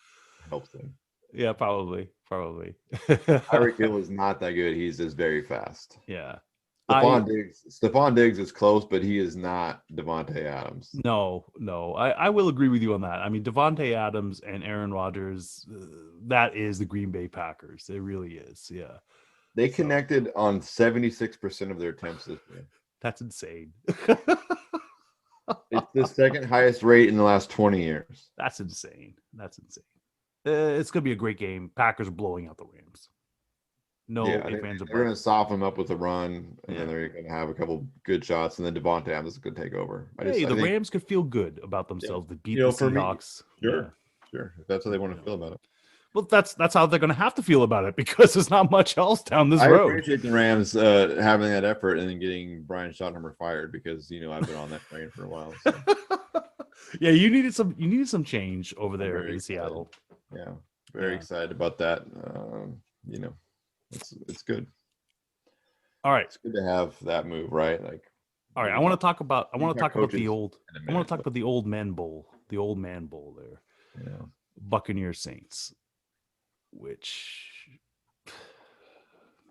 helps them. Yeah, probably. Tyreek Hill is not that good. He's just very fast. Yeah. Stephon Diggs is close, but he is not Devontae Adams. No. I will agree with you on that. I mean, Devontae Adams and Aaron Rodgers, that is the Green Bay Packers. It really is. Yeah. They connected on 76% of their attempts this year. That's insane. It's the second highest rate in the last 20 years. That's insane. It's going to be a great game. Packers blowing out the Rams. No, they're going to soften them up with a run, and they're going to have a couple good shots, and then Devontae Adams is going to take over. The Rams could feel good about themselves to beat the Seahawks. Sure. If that's how they want to feel about it. Well, that's how they're going to have to feel about it because there's not much else down this road. I appreciate the Rams having that effort and then getting Brian Schottenheimer fired because I've been on that train for a while. So. Yeah, you needed some change over there in Seattle. Yeah, very excited about that. It's good. All right, it's good to have that move, right? Like, all right. I want to talk about the old man bowl there. Yeah, Buccaneer Saints. Which,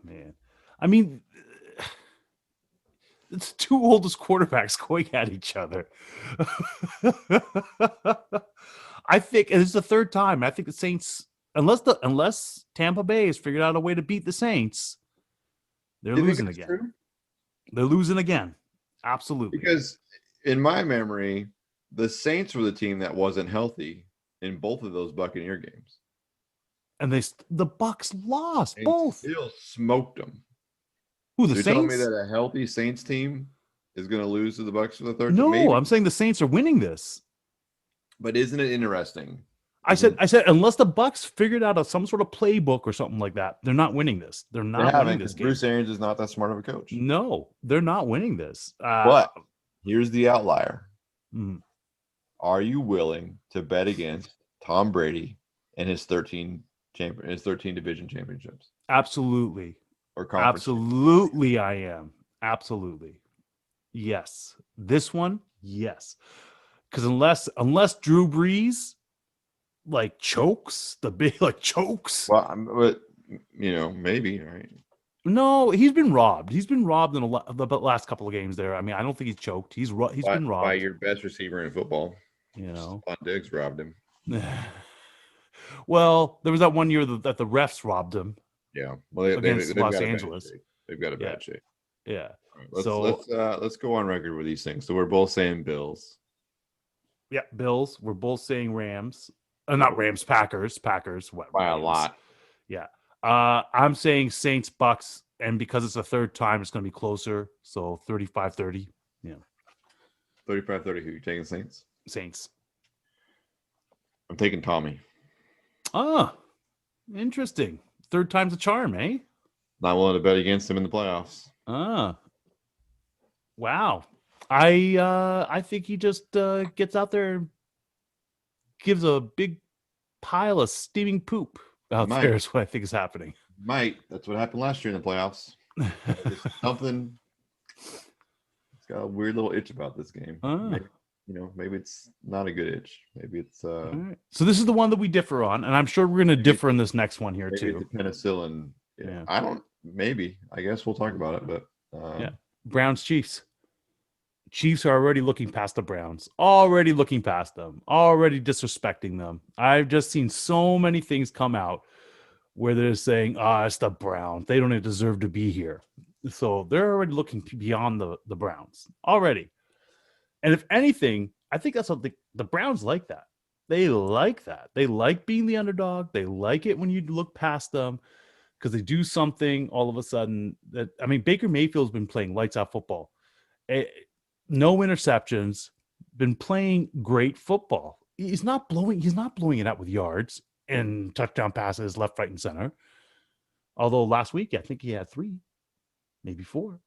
man, I mean, it's two oldest quarterbacks going at each other. I think, and it's the third time. I think the Saints, unless Tampa Bay has figured out a way to beat the Saints, they're losing again. True? They're losing again. Absolutely. Because in my memory, the Saints were the team that wasn't healthy in both of those Buccaneer games. And the Bucks lost and both. Still smoked them. Who, the Saints? You're telling me that a healthy Saints team is going to lose to the Bucks for the third time? No, Maybe. I'm saying the Saints are winning this. But isn't it interesting? I said unless the Bucks figured out some sort of playbook or something like that, they're not winning this. They're not winning this game. Bruce Arians is not that smart of a coach. No, they're not winning this. But here's the outlier. Mm. Are you willing to bet against Tom Brady and his 13 division championships? Absolutely. Or conference? Absolutely, I am. Absolutely. Yes. This one, yes. Because unless Drew Brees chokes, chokes. Well, maybe, right? No, he's been robbed. He's been robbed in the last couple of games there. I mean, I don't think he's choked. He's been robbed by your best receiver in football. Stephon Diggs robbed him. Well, there was that one year that the refs robbed him. Yeah, well, against Los Angeles. They've got a bad shape. Yeah. Right, let's go on record with these things. So we're both saying Bills. Yeah, Bills. We're both saying Rams. Not Rams, Packers. What? By Rams. a lot. Yeah. I'm saying Saints, Bucks, and because it's the third time, it's going to be closer. So 35-30. Yeah. 35-30. Who you taking, Saints? Saints. I'm taking Tommy. Ah, interesting. Third time's a charm, eh? Not willing to bet against him in the playoffs. Ah. Wow. I think he just gets out there and gives a big pile of steaming poop out there is what I think is happening. That's what happened last year in the playoffs. Something. It's got a weird little itch about this game. Maybe it's not a good itch. Maybe it's All right. So this is the one that we differ on, and I'm sure we're going to differ in this next one here too. It's penicillin. Yeah. I guess we'll talk about it, but Browns Chiefs. Chiefs are already looking past the Browns, already looking past them, already disrespecting them. I've just seen so many things come out where they're saying, it's the Browns. They don't even deserve to be here. So they're already looking beyond the Browns already. And if anything, I think that's what the Browns like that. They like that. They like being the underdog. They like it when you look past them because they do something all of a sudden Baker Mayfield's been playing lights out football. No interceptions, been playing great football. He's not blowing it out with yards and touchdown passes left, right, and center. Although last week, I think he had 3, maybe 4.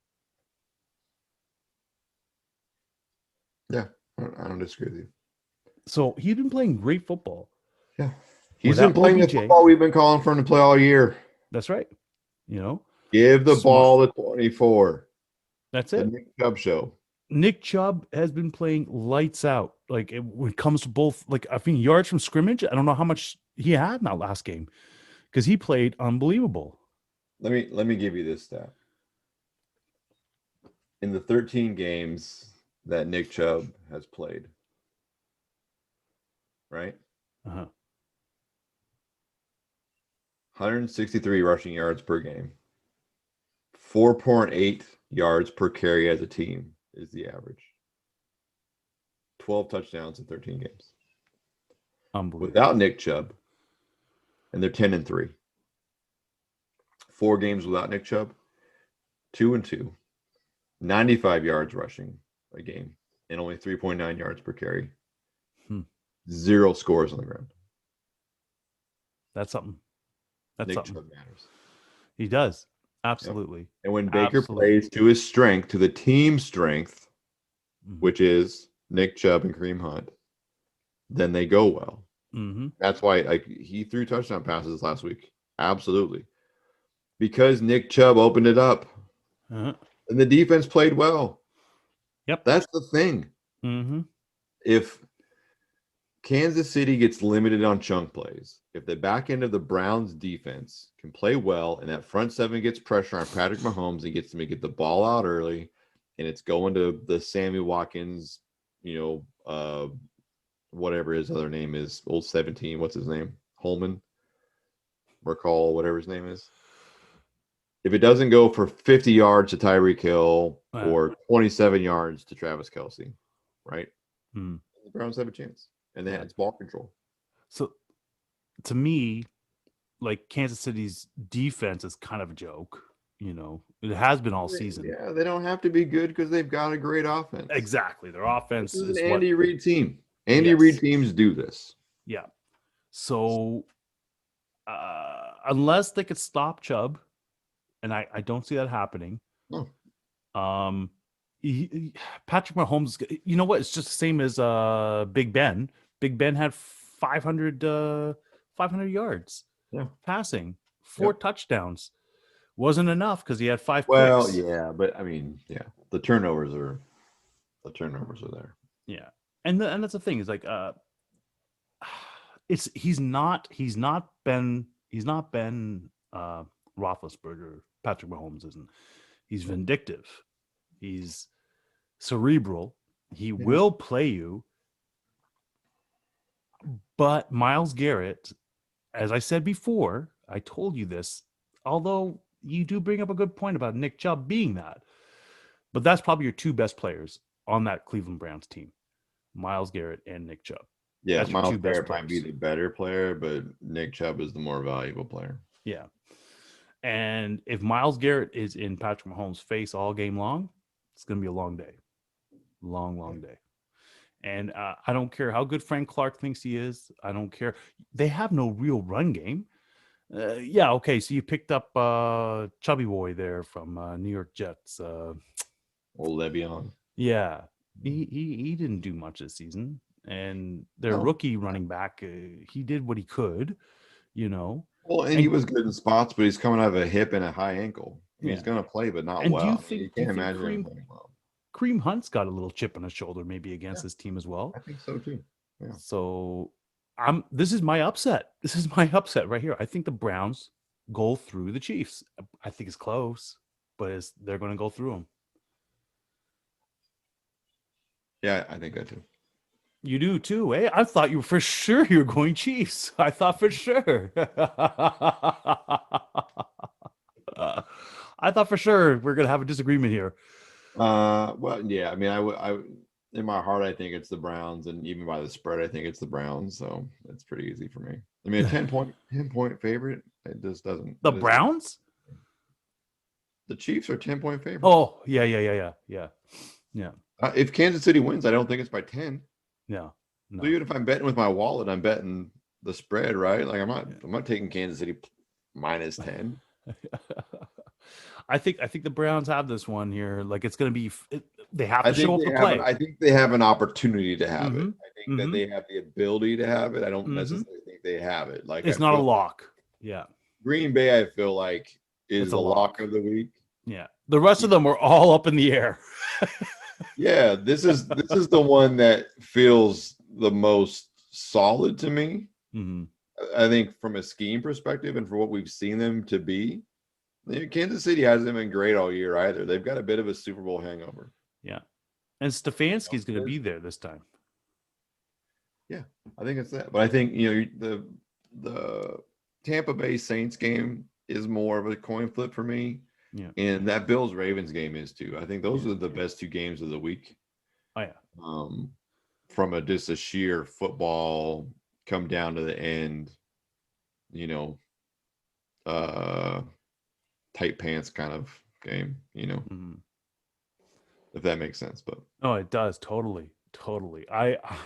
Yeah, I don't disagree with you. So he's been playing great football. Yeah. He's been playing the football we've been calling for him to play all year. That's right. Give the ball to 24. That's it. The Nick Chubb show. Nick Chubb has been playing lights out. Like when it comes to both, like I think yards from scrimmage, I don't know how much he had in that last game because he played unbelievable. Let me give you this stat. In the 13 games that Nick Chubb has played, right? Uh-huh. 163 rushing yards per game. 4.8 yards per carry as a team is the average. 12 touchdowns in 13 games. Unbelievable. Without Nick Chubb, and they're 10-3. 4 games without Nick Chubb, 2-2. 95 yards rushing a game and only 3.9 yards per carry. 0 scores on the ground. That's something. That's Nick something. Chubb matters. He does. Absolutely. Yep. And when Baker plays to his strength, to the team's strength, which is Nick Chubb and Kareem Hunt, then they go well. That's why he threw touchdown passes last week. Absolutely. Because Nick Chubb opened it up. And the defense played well. Yep. That's the thing. If Kansas City gets limited on chunk plays, if the back end of the Browns defense can play well and that front seven gets pressure on Patrick Mahomes and gets to get the ball out early and it's going to the Sammy Watkins, whatever his other name is, old 17, what's his name? Holman? McCall, whatever his name is. If it doesn't go for 50 yards to Tyreek Hill or 27 yards to Travis Kelce, right? The Browns have a chance. And then it's ball control. So, to me, like Kansas City's defense is kind of a joke. It has been all season. Yeah, they don't have to be good because they've got a great offense. Exactly. Their offense is an Andy Reid team. Andy Reid teams do this. Yeah. So, unless they could stop Chubb, and I don't see that happening. No. Patrick Mahomes, you know what? It's just the same as Big Ben. Big Ben had 500 yards passing, 4 touchdowns. Wasn't enough because he had 5 picks. Yeah, but I mean, the turnovers are there. Yeah, and that's the thing is like, he's not been Roethlisberger. Patrick Mahomes isn't. He's vindictive. He's cerebral. He will play you. But Myles Garrett, as I said before, I told you this, although you do bring up a good point about Nick Chubb being that. But that's probably your 2 best players on that Cleveland Browns team, Myles Garrett and Nick Chubb. Yeah, that's Myles Garrett might be the better player, but Nick Chubb is the more valuable player. Yeah. And if Myles Garrett is in Patrick Mahomes' face all game long, it's going to be a long day. Long day. And I don't care how good Frank Clark thinks he is. I don't care. They have no real run game. Okay, so you picked up Chubby Boy there from New York Jets. Old Le'Veon. Yeah. He didn't do much this season. And their rookie running back, he did what he could, Well, and he was good in spots, but he's coming out of a hip and a high ankle. He's going to play, but not well. You can't imagine him playing well. Kareem Hunt's got a little chip on his shoulder, maybe against his team as well. I think so too. Yeah. So this is my upset. This is my upset right here. I think the Browns go through the Chiefs. I think it's close, but they're going to go through them. Yeah, I think that too. You do too, eh? I thought you were for sure you were going Chiefs. I thought for sure. I thought for sure we're going to have a disagreement here. Well, yeah. I mean, I in my heart, I think it's the Browns, and even by the spread, I think it's the Browns. So it's pretty easy for me. I mean, a 10-point favorite, it just doesn't. The Browns? The Chiefs are 10-point favorites. Oh, yeah. If Kansas City wins, I don't think it's by 10. No. So even if I'm betting with my wallet, I'm betting the spread, right? Like I'm not taking Kansas City minus 10. I think the Browns have this one here. Like it's going to be, they have to show up to play. I think they have an opportunity to have it. I think that they have the ability to have it. I don't necessarily think they have it. Like it's not a lock. Yeah. Green Bay, I feel like is a lock of the week. Yeah. The rest of them are all up in the air. Yeah, this is the one that feels the most solid to me. Mm-hmm. I think from a scheme perspective and for what we've seen them to be, Kansas City hasn't been great all year either. They've got a bit of a Super Bowl hangover. Yeah. And Stefanski's going to be there this time. Yeah, I think it's that. But I think, the Tampa Bay Saints game is more of a coin flip for me. Yeah. And that Bills Ravens game is too. I think those are the best two games of the week. Oh, yeah. From just a sheer football come down to the end, tight pants kind of game, Mm-hmm. if that makes sense. But Oh, it does. Totally.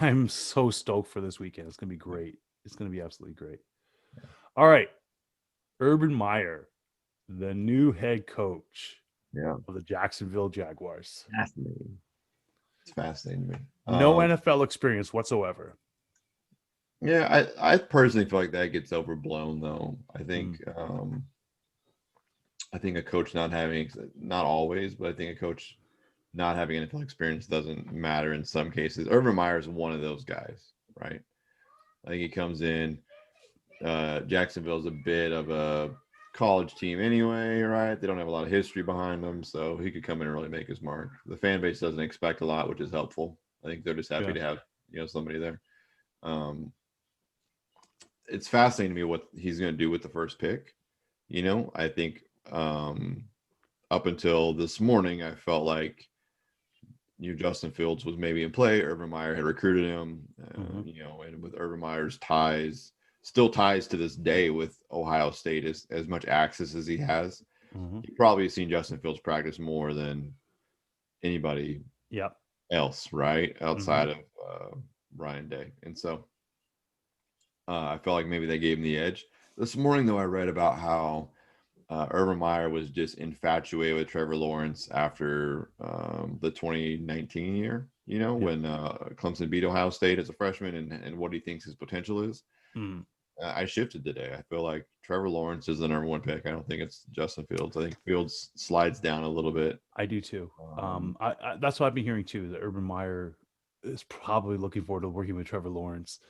I'm so stoked for this weekend. It's going to be great. It's going to be absolutely great. All right. Urban Meyer, the new head coach of the Jacksonville Jaguars. Fascinating. It's fascinating to me. No NFL experience whatsoever. Yeah, I personally feel like that gets overblown though. I think a coach not always, but I think a coach not having NFL experience doesn't matter in some cases. Urban Meyer is one of those guys, right? I think he comes in. Jacksonville's a bit of a college team anyway, right? They don't have a lot of history behind them, so he could come in and really make his mark. The fan base doesn't expect a lot, which is helpful. I think they're just happy to have somebody there. It's fascinating to me what he's going to do with the first pick. I think up until this morning, I felt like Justin Fields was maybe in play. Urban Meyer had recruited him, and with Urban Meyer's still ties to this day with Ohio State as much access as he has. He probably seen Justin Fields practice more than anybody else, right? Outside of Ryan Day. And so I felt like maybe they gave him the edge. This morning, though, I read about how Urban Meyer was just infatuated with Trevor Lawrence after the 2019 year, when Clemson beat Ohio State as a freshman and what he thinks his potential is. I shifted today. I feel like Trevor Lawrence is the number one pick. I don't think it's Justin Fields. I think Fields slides down a little bit. I do too. That's what I've been hearing too, that Urban Meyer is probably looking forward to working with Trevor Lawrence.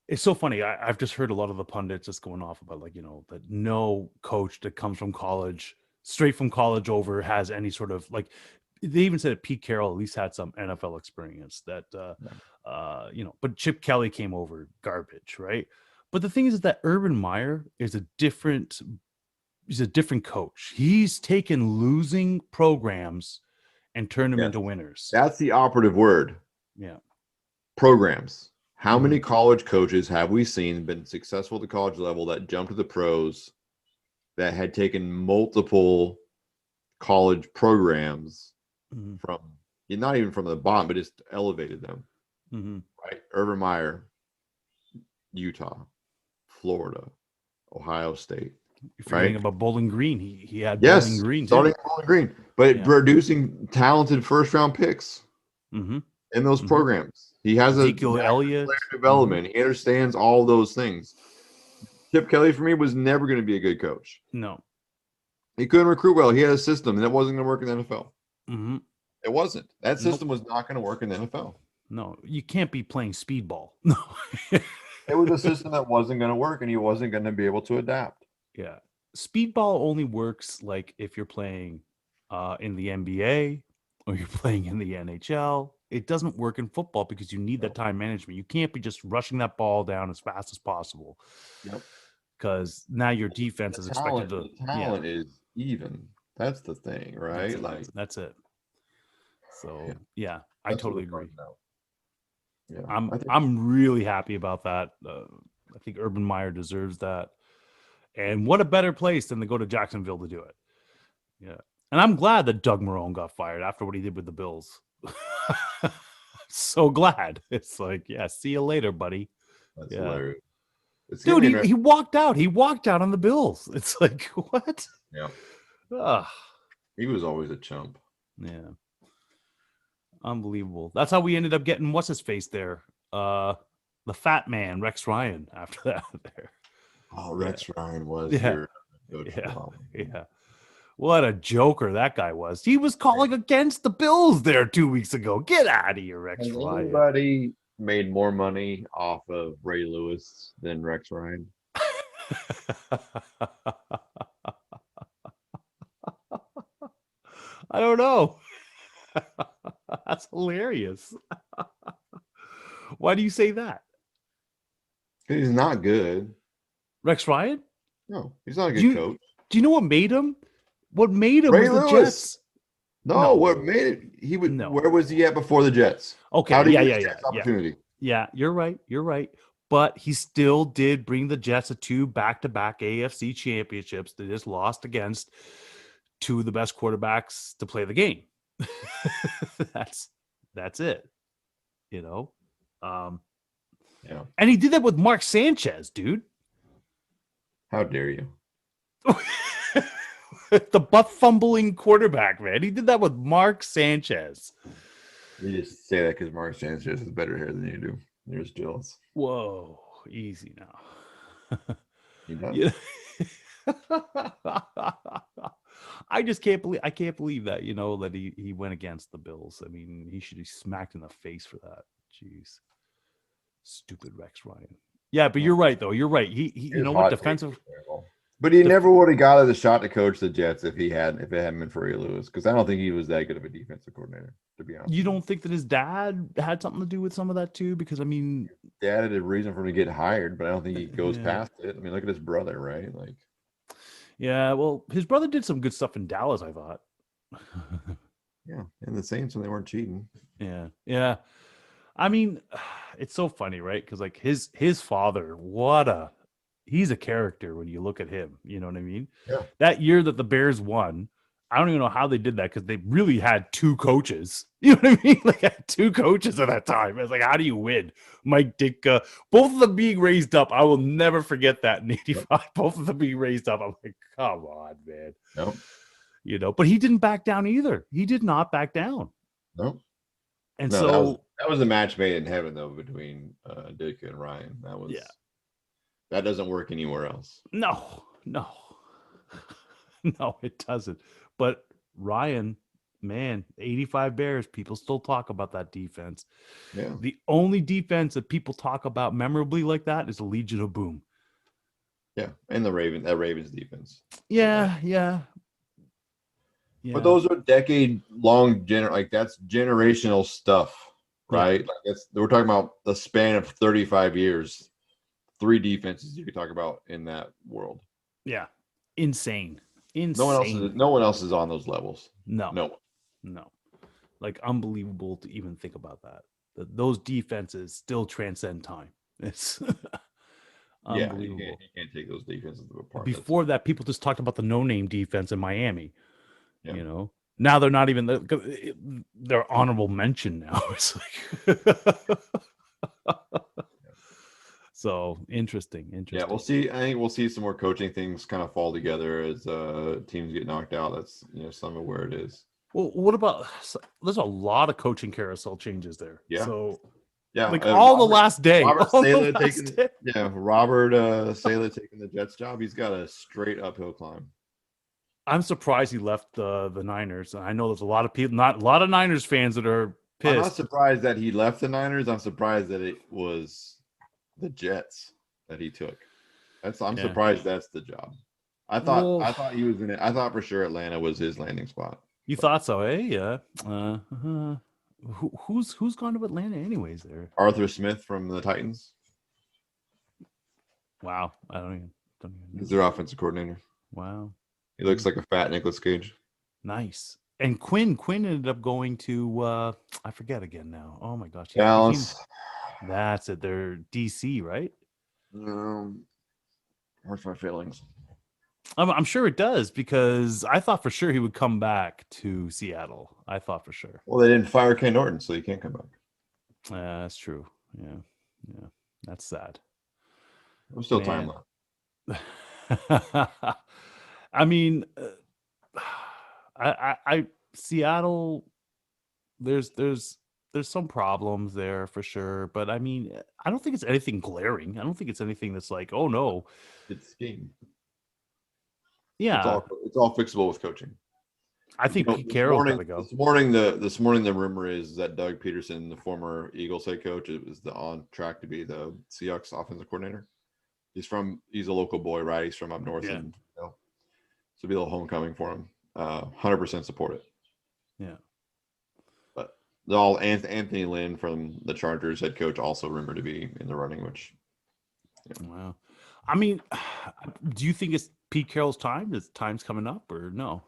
It's so funny. I've just heard a lot of the pundits just going off about that no coach that comes from college, straight from college over, has any sort of they even said that Pete Carroll at least had some NFL experience but Chip Kelly came over garbage, right? But the thing is that Urban Meyer is a different coach. He's taken losing programs and turned them into winners. That's the operative word. Yeah. Programs. How many college coaches have we seen been successful at the college level that jumped to the pros that had taken multiple college programs from, not even from the bottom, but just elevated them? Right? Urban Meyer, Utah, Florida, Ohio State. You're forgetting about Bowling Green. He had Bowling Green starting at Bowling Green, but producing talented first round picks in those programs. He has Ezekiel Elliott player development. He understands all those things. Chip Kelly for me was never going to be a good coach. No, he couldn't recruit well. He had a system that wasn't going to work in the NFL. It wasn't. That system was not going to work in the NFL. No, you can't be playing speedball. No. It was a system that wasn't going to work, and he wasn't going to be able to adapt. Yeah. Speedball only works if you're playing in the NBA or you're playing in the NHL. It doesn't work in football because you need that time management. You can't be just rushing that ball down as fast as possible. Yep. Because now your defense is expected to. The talent is even. That's the thing, right? That's it. So I totally agree. Yeah, I'm really happy about that. I think Urban Meyer deserves that. And what a better place than to go to Jacksonville to do it. Yeah. And I'm glad that Doug Marrone got fired after what he did with the Bills. So glad. It's see you later, buddy. That's hilarious. Dude, he walked out. He walked out on the Bills. It's what? Yeah. He was always a chump. Yeah. Unbelievable. That's how we ended up getting what's his face there. The fat man, Rex Ryan, after that there. Oh, Rex Ryan was your coach. Yeah. What a joker that guy was. He was calling against the Bills there 2 weeks ago. Get out of here, Rex Has Ryan. anybody made more money off of Ray Lewis than Rex Ryan? I don't know. That's hilarious. Why do you say that? He's not good. Rex Ryan? No, he's not a good coach. Do you know what made him? What made him Ray was the Lewis. Jets. No, what made it? He would. No. Where was he at before the Jets? Okay, How did he yeah. get this opportunity? Yeah, you're right. But he still did bring the Jets to 2 back-to-back AFC championships. They just lost against 2 of the best quarterbacks to play the game. That's it. You know? Yeah. And he did that with Mark Sanchez, dude. How dare you? The butt fumbling quarterback, man. He did that with Mark Sanchez. You just say that because Mark Sanchez has better hair than you do. You're just jealous. Whoa, easy now. He does. Yeah. I can't believe that, that he went against the Bills. I mean, he should be smacked in the face for that. Jeez. Stupid Rex Ryan. Yeah, but you're right though. You're right. He you know what, defensive. But he never would have got the shot to coach the Jets if it hadn't been for Ray Lewis, because I don't think he was that good of a defensive coordinator, to be honest. You don't think that his dad had something to do with some of that too? Because I mean, dad had a reason for him to get hired, but I don't think he goes past it. I mean, look at his brother, right? Like, yeah, well, his brother did some good stuff in Dallas, I thought. Yeah, and the Saints when they weren't cheating. Yeah. I mean, it's so funny, right? Because like his father, he's a character when you look at him. You know what I mean? Yeah. That year that the Bears won, I don't even know how they did that because they really had 2 coaches. You know what I mean? Like had 2 coaches at that time. It's like, how do you win? Mike Ditka, both of them being raised up. I will never forget that in '85. Yep. Both of them being raised up. I'm like, come on, man. Nope. But he didn't back down either. He did not back down. Nope. And so that was a match made in heaven, though, between Ditka and Ryan. That doesn't work anywhere else. No, it doesn't. But Ryan, man, 85 Bears, people still talk about that defense. Yeah. The only defense that people talk about memorably like that is the Legion of Boom. Yeah, and that Ravens defense. Yeah. But those are decade-long that's generational stuff, right? Yeah. Like we're talking about the span of 35 years. 3 defenses you could talk about in that world. Yeah, insane. No one else is on those levels. No. Like unbelievable to even think about that. Those defenses still transcend time. It's unbelievable. You can't take those defenses apart. Before that, people just talked about the no-name defense in Miami. Yeah. Now they're not even they're honorable mention now. It's like so interesting. Yeah, we'll see. I think we'll see some more coaching things kind of fall together as teams get knocked out. That's some of where it is. Well, what about there's a lot of coaching carousel changes there. Yeah. So like all the last day. Robert Saleh taking the Jets job. He's got a straight uphill climb. I'm surprised he left the Niners. I know there's a lot of people, not a lot of Niners fans that are pissed. I'm not surprised that he left the Niners. I'm surprised that it was the Jets that he took. I'm surprised that's the job. I thought he was in it. I thought for sure Atlanta was his landing spot. You thought so, eh? Yeah. Who's gone to Atlanta anyways there? Arthur Smith from the Titans. Wow. I don't even know. He's their offensive coordinator. Wow. He looks like a fat Nicolas Cage. Nice. And Quinn ended up going to I forget again now. Oh my gosh. Dallas. That's it. They're DC, right? Hurts my feelings. I'm sure it does because I thought for sure he would come back to Seattle. I thought for sure. Well, they didn't fire Ken Norton, so he can't come back. That's true. Yeah. That's sad. There's still time left. I mean, I Seattle. There's some problems there for sure, but I mean, I don't think it's anything glaring. I don't think it's anything that's like, oh no, it's scheme. Yeah, It's all fixable with coaching. I think Pete Carroll's got to go. This morning, the rumor is that Doug Peterson, the former Eagles head coach, is on track to be the Seahawks offensive coordinator. He's a local boy, right? He's from up north, Yeah. and so it'll be a little homecoming for him. 100% support it. Yeah. But Anthony Lynn from the Chargers head coach also rumored to be in the running, which. Yeah. Wow. I mean, do you think it's Pete Carroll's time? Is time's coming up or no?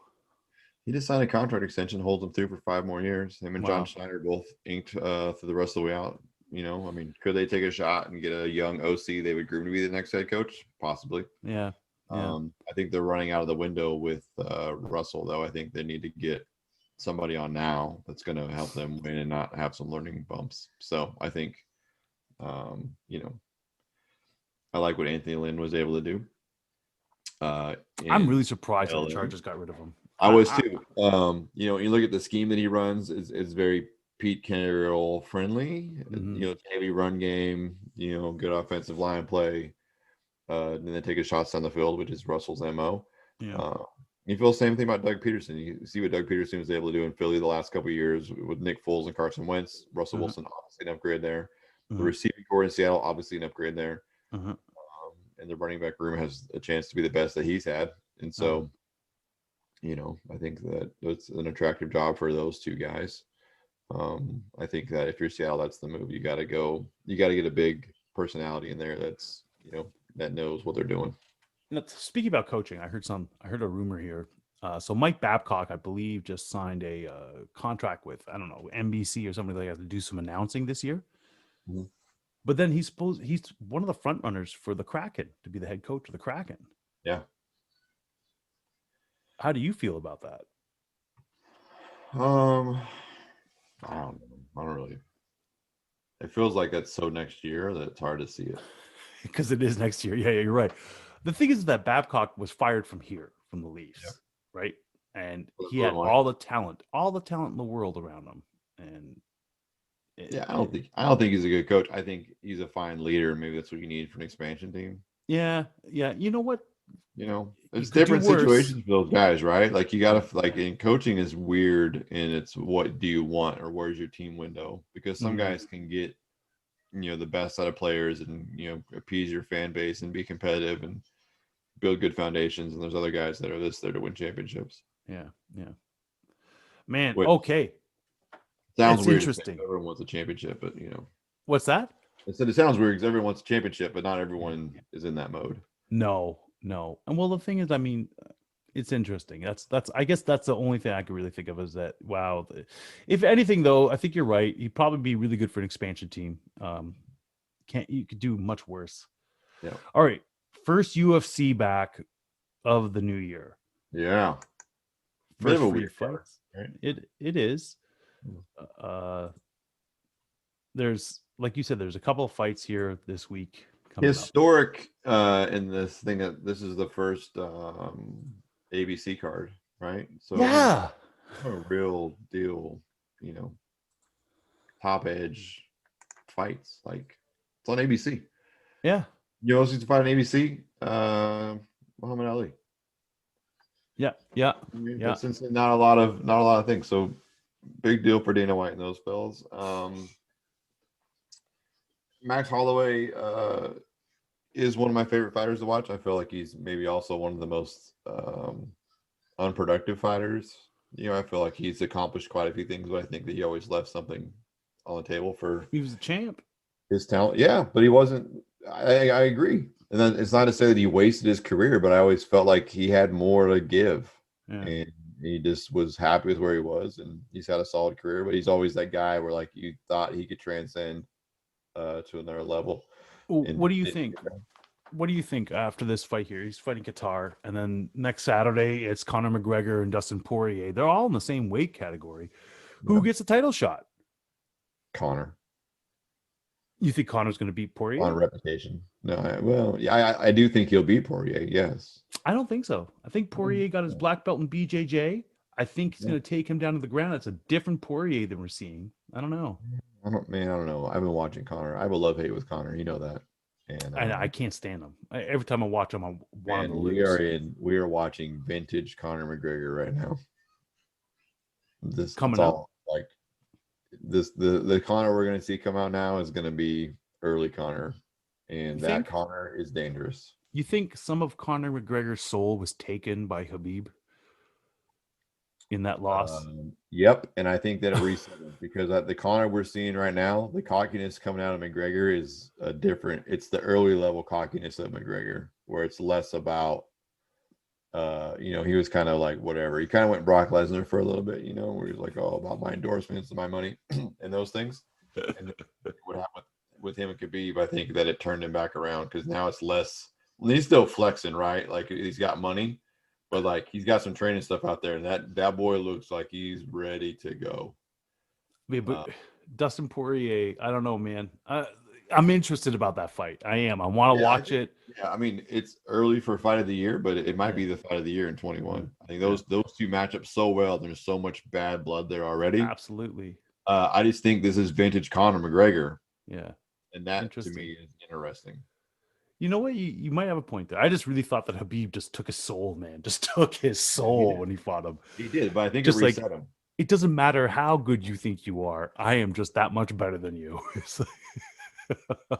He just signed a contract extension, holds him through for 5 more years. Him and Wow. John Schneider both inked through the rest of the way out. I mean, could they take a shot and get a young OC they would groom to be the next head coach? Possibly. Yeah. I think they're running out of the window with Russell, though. I think they need to get somebody on now that's going to help them win and not have some learning bumps. So I think, I like what Anthony Lynn was able to do. I'm really surprised that the Chargers got rid of him. I was too. You look at the scheme that he runs, it's very Pete Carroll friendly. Mm-hmm. It's heavy run game, good offensive line play. And then take his shots down the field, which is Russell's MO. Yeah. You feel the same thing about Doug Peterson. You see what Doug Peterson was able to do in Philly the last couple of years with Nick Foles and Carson Wentz. Russell Wilson, obviously an upgrade there. The receiving core in Seattle, obviously an upgrade there. And the running back room has a chance to be the best that he's had. And so, I think that it's an attractive job for those two guys. I think that if you're Seattle, that's the move. You got to get a big personality in there that's, that knows what they're doing. Now, speaking about coaching, I heard a rumor here. So Mike Babcock, I believe, just signed a contract with, I don't know, NBC or something like that to do some announcing this year. Mm-hmm. But then he's one of the front runners for the Kraken to be the head coach of the Kraken. Yeah. How do you feel about that? I don't know. I don't really. It feels like that's so next year that it's hard to see it. Because it is next year. Yeah, you're right. The thing is that Babcock was fired from the Leafs, right? And he had all the talent in the world around him. And I don't think he's a good coach. I think he's a fine leader. Maybe that's what you need for an expansion team. Yeah. You know what? It's different situations for those guys, right? Like you gotta in coaching is weird, and it's what do you want or where's your team window? Because some guys can get the best out of players and appease your fan base and be competitive and build good foundations, and there's other guys that are there to win championships. Yeah. Man, okay. Sounds weird. Interesting. Everyone wants a championship, but What's that? I said it sounds weird because everyone wants a championship, but not everyone is in that mode. No. And well, the thing is, I mean, it's interesting. I guess that's the only thing I could really think of is that, wow. If anything, though, I think you're right. He'd probably be really good for an expansion team. You could do much worse. Yeah. All right. First UFC back of the new year. Yeah. First free fights. Right? It is. There's, like you said, there's a couple of fights here this week. Historic in this thing. This is the first ABC card, right? So yeah, a real deal, top edge fights. Like it's on ABC. Yeah. You know who's to fight on ABC? Muhammad Ali. Yeah. Since not a lot of things. So big deal for Dana White and those fellas. Max Holloway is one of my favorite fighters to watch. I feel like he's maybe also one of the most unproductive fighters. I feel like he's accomplished quite a few things, but I think that he always left something on the table for. He was a champ. His talent, yeah, but he wasn't. I agree, and then it's not to say that he wasted his career, but I always felt like he had more to give, and he just was happy with where he was, and he's had a solid career. But he's always that guy where like you thought he could transcend to another level. What do you think? What do you think after this fight here? He's fighting Qatar, and then next Saturday it's Conor McGregor and Dustin Poirier. They're all in the same weight category. Who gets a title shot? Conor. You think Conor's going to beat Poirier? On reputation. No, I do think he'll beat Poirier, yes. I don't think so. I think Poirier got his black belt in BJJ. I think he's going to take him down to the ground. It's a different Poirier than we're seeing. I don't know. I don't know. I've been watching Conor. I have a love-hate with Conor. You know that. And I can't stand him. Every time I watch him, I want him to we are watching vintage Conor McGregor right now. This coming it's up. all like this the Conor we're going to see come out now is going to be early Conor, and You that think? Conor is dangerous. You think some of Conor McGregor's soul was taken by Habib in that loss? Yep, and I think that it reset him because the Conor we're seeing right now, the cockiness coming out of McGregor is a different. It's the early level cockiness of McGregor, where it's less about. He was kind of like whatever. He kind of went Brock Lesnar for a little bit, where he's like, "Oh, about my endorsements and my money and those things." And what happened with him and Khabib, I think that it turned him back around because now it's less. Well, he's still flexing, right? Like he's got money, but like he's got some training stuff out there, and that boy looks like he's ready to go. Yeah, but Dustin Poirier, I don't know, man. I'm interested about that fight. I am. I want to watch it. Yeah, I mean, it's early for fight of the year, but it might be the fight of the year in 21. I think those two match up so well. There's so much bad blood there already. Absolutely. I just think this is vintage Conor McGregor. Yeah. And that to me is interesting. You know what? You might have a point there. I just really thought that Habib just took his soul, man. Just took his soul when he fought him. He did, but I think just it reset him. It doesn't matter how good you think you are. I am just that much better than you.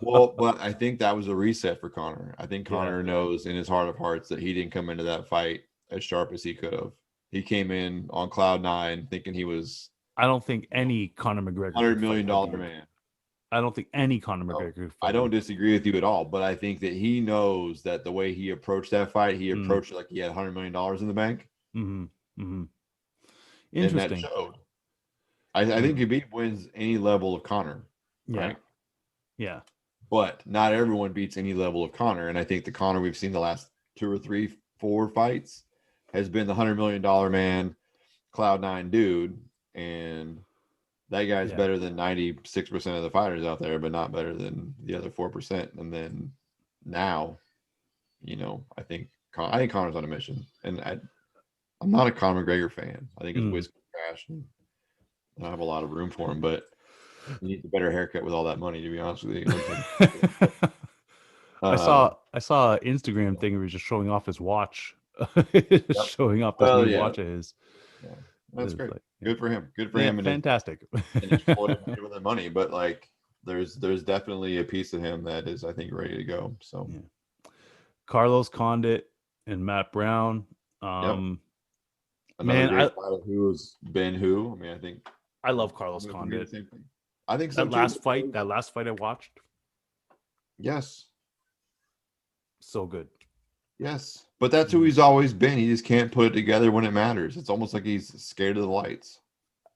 Well, but I think that was a reset for Conor. I think Conor knows in his heart of hearts that he didn't come into that fight as sharp as he could have. He came in on cloud 9 thinking he was. I don't think any Conor McGregor $100 million man. I don't think any Conor McGregor. I don't disagree with you at all, but I think that he knows that the way he approached that fight, he approached it like he had $100 million in the bank. Mm-hmm. Mm-hmm. Interesting. And that showed. I think Khabib wins any level of Conor, right? Yeah. But not everyone beats any level of Conor, and I think the Conor we've seen the last 2 or 3, 4 fights has been the $100 million man, cloud 9 dude, and that guy's better than 96% of the fighters out there, but not better than the other 4%. And then now, I think Conor's on a mission, and I'm not a Conor McGregor fan. I think his whiskey trash, and I don't have a lot of room for him, but he needs a better haircut with all that money, to be honest with you. I saw an Instagram thing where he was just showing off his watch, showing off this new watch of his. Yeah. That's great. Good for him. Good for him. Fantastic. And exploiting with the money, but like, there's definitely a piece of him that is, I think, ready to go. So, Carlos Condit and Matt Brown. Another great fighter who's been who. I mean, I think I love Carlos Condit. I think so that last fight I watched. Yes. So good. Yes. But that's who he's always been. He just can't put it together when it matters. It's almost like he's scared of the lights.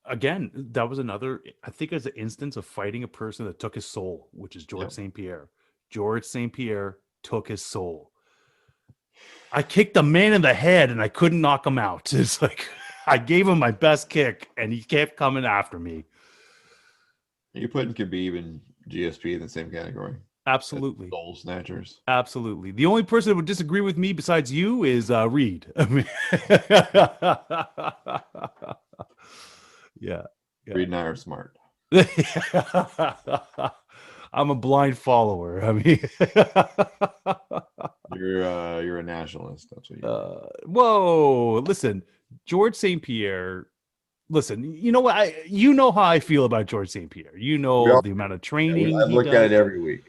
Again, that was another, I think, as an instance of fighting a person that took his soul, which is George St. Pierre. George St. Pierre took his soul. I kicked a man in the head and I couldn't knock him out. It's like I gave him my best kick and he kept coming after me. You're putting Khabib and GSP in the same category. Absolutely. Soul snatchers. Absolutely. The only person that would disagree with me besides you is Reed. I mean, yeah. Reed and I are smart. I'm a blind follower. I mean, you're a nationalist. That's what you. Whoa! Listen, George St. Pierre. Listen, you know what? You know how I feel about George St. Pierre. You know the amount of training. I look at it every week.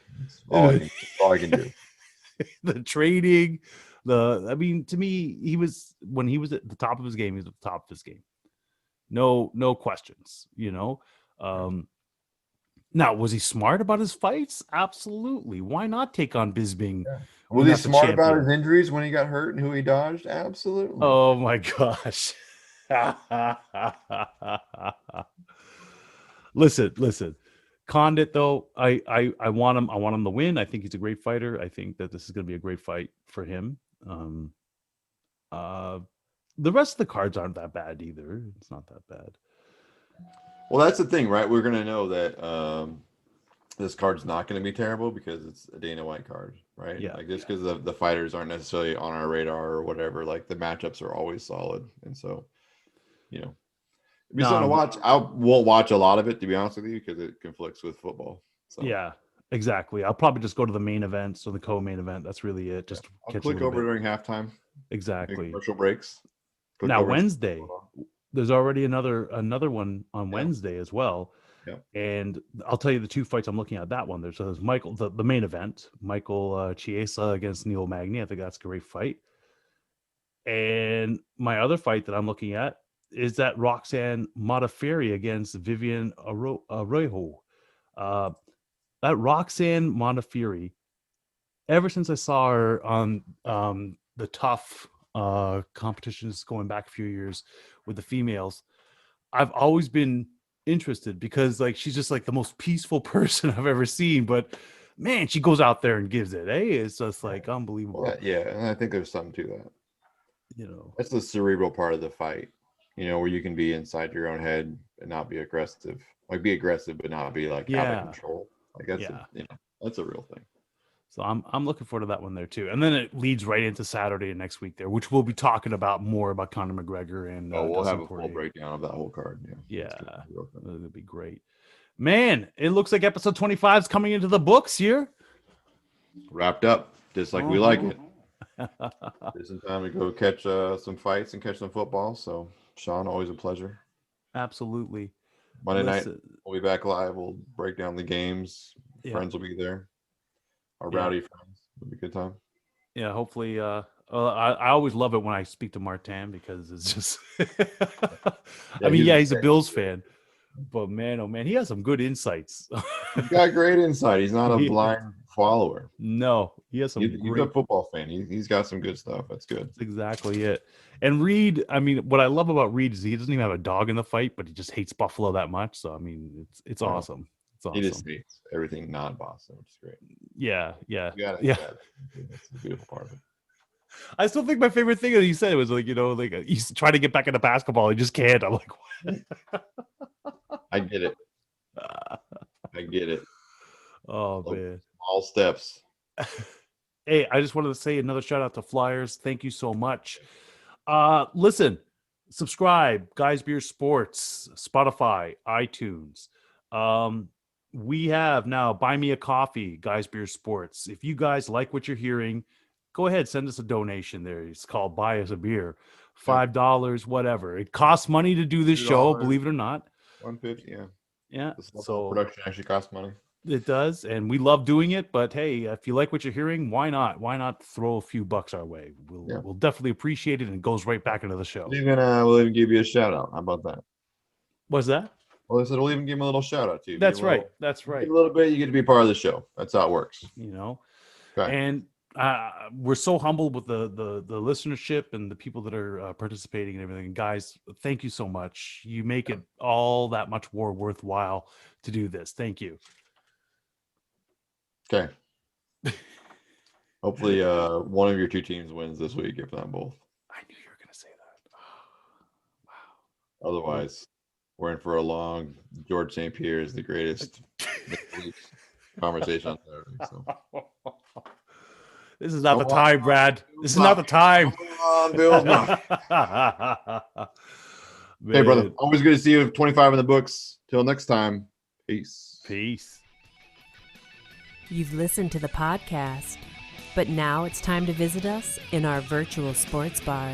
That's all I can do. The training, I mean, to me, when he was at the top of his game, he was at the top of his game. No questions. Now, was he smart about his fights? Absolutely. Why not take on Bisping? Yeah. Was he smart about his injuries when he got hurt and who he dodged? Absolutely. Oh my gosh. Listen. Condit, though, I want him. I want him to win. I think he's a great fighter. I think that this is going to be a great fight for him. The rest of the cards aren't that bad either. It's not that bad. Well, that's the thing, right? We're going to know that this card's not going to be terrible because it's a Dana White card, right? Yeah. Like just because the fighters aren't necessarily on our radar or whatever, like the matchups are always solid. And so, it'd be something to watch. I won't watch a lot of it, to be honest with you, because it conflicts with football. So. Yeah. Exactly. I'll probably just go to the main event, so the co-main event. That's really it. Just I'll catch a click little over bit. during halftime. Exactly. Commercial breaks. Click Now over and- Wednesday, there's already another one on Wednesday as well. Yeah. And I'll tell you the two fights I'm looking at. That one, there's Michael, the main event, Michael Chiesa against Neil Magny. I think that's a great fight. And my other fight that I'm looking at is that Roxanne Modafferi against Vivian Arroyo. That Roxanne Modafferi, ever since I saw her on the tough competitions going back a few years with the females, I've always been interested because like she's just like the most peaceful person I've ever seen. But man, she goes out there and gives it. Hey, it's just like unbelievable. Yeah, and I think there's something to that. You know, That's the cerebral part of the fight. You know, where you can be inside your own head and not be aggressive. Like be aggressive, but not be like out of control. Like that's that's a real thing. So I'm looking forward to that one there too. And then it leads right into Saturday and next week there, which we'll be talking about more about Conor McGregor and we'll have a full breakdown of that whole card. Yeah, it'll be great. Man, it looks like episode 25 is coming into the books here. Wrapped up, just like we like it. There's some time to go catch some fights and catch some football. So, Sean, always a pleasure. Absolutely. Monday night, we'll be back live. We'll break down the games. Friends will be there. Our rowdy friends. It'll be a good time. Yeah, hopefully. I always love it when I speak to Martin because it's just. I mean, he's a Bills fan, but man, oh man, he has some good insights. He's got great insight. He's not a blind follower. No, he has some. He's a football fan. He's got some good stuff. That's good. That's exactly it. And Reed, I mean, what I love about Reed is he doesn't even have a dog in the fight, but he just hates Buffalo that much. So I mean, it's awesome. It's awesome. He just hates everything non-Boston, which is great. Yeah. That's the beautiful part of it. I still think my favorite thing that he said was like, like he's trying to get back into basketball. He just can't. I'm like, what? I get it. Oh, man. All steps. Hey, I just wanted to say another shout out to Flyers. Thank you so much. Listen, subscribe, Guys Beer Sports, Spotify, iTunes. We have now Buy Me a Coffee, Guys Beer Sports. If you guys like what you're hearing, go ahead, send us a donation there. It's called Buy Us a Beer. $5, whatever. It costs money to do this show, believe it or not. $150, yeah. So production actually costs money. It does, and we love doing it. But hey, if you like what you're hearing, why not? Why not throw a few bucks our way? We'll definitely appreciate it, and it goes right back into the show. We'll even give you a shout out. How about that? What's that? Well, I said we'll even give him a little shout out to you. That's right. That's right. A little bit, you get to be part of the show. That's how it works. Okay. And we're so humbled with the listenership and the people that are participating and everything. Guys, thank you so much. You make it all that much more worthwhile to do this. Thank you. Okay. Hopefully, one of your two teams wins this week, if not both. I knew you were going to say that. Oh, wow. Otherwise, we're in for a long George St. Pierre is the greatest conversation on Saturday. So. This is not the time, Brad. This is not the time. Come on, Bill. Hey, brother. Always good to see you. 25 in the books. Till next time. Peace. Peace. You've listened to the podcast, but now it's time to visit us in our virtual sports bar.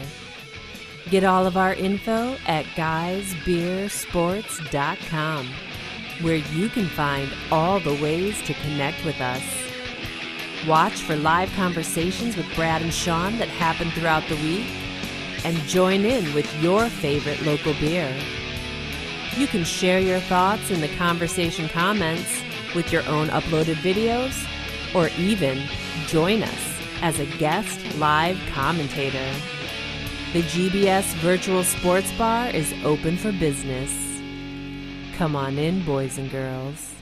Get all of our info at guysbeersports.com, where you can find all the ways to connect with us. Watch for live conversations with Brad and Sean that happen throughout the week, and join in with your favorite local beer. You can share your thoughts in the conversation comments with your own uploaded videos, or even join us as a guest live commentator. The GBS Virtual Sports Bar is open for business. Come on in, boys and girls.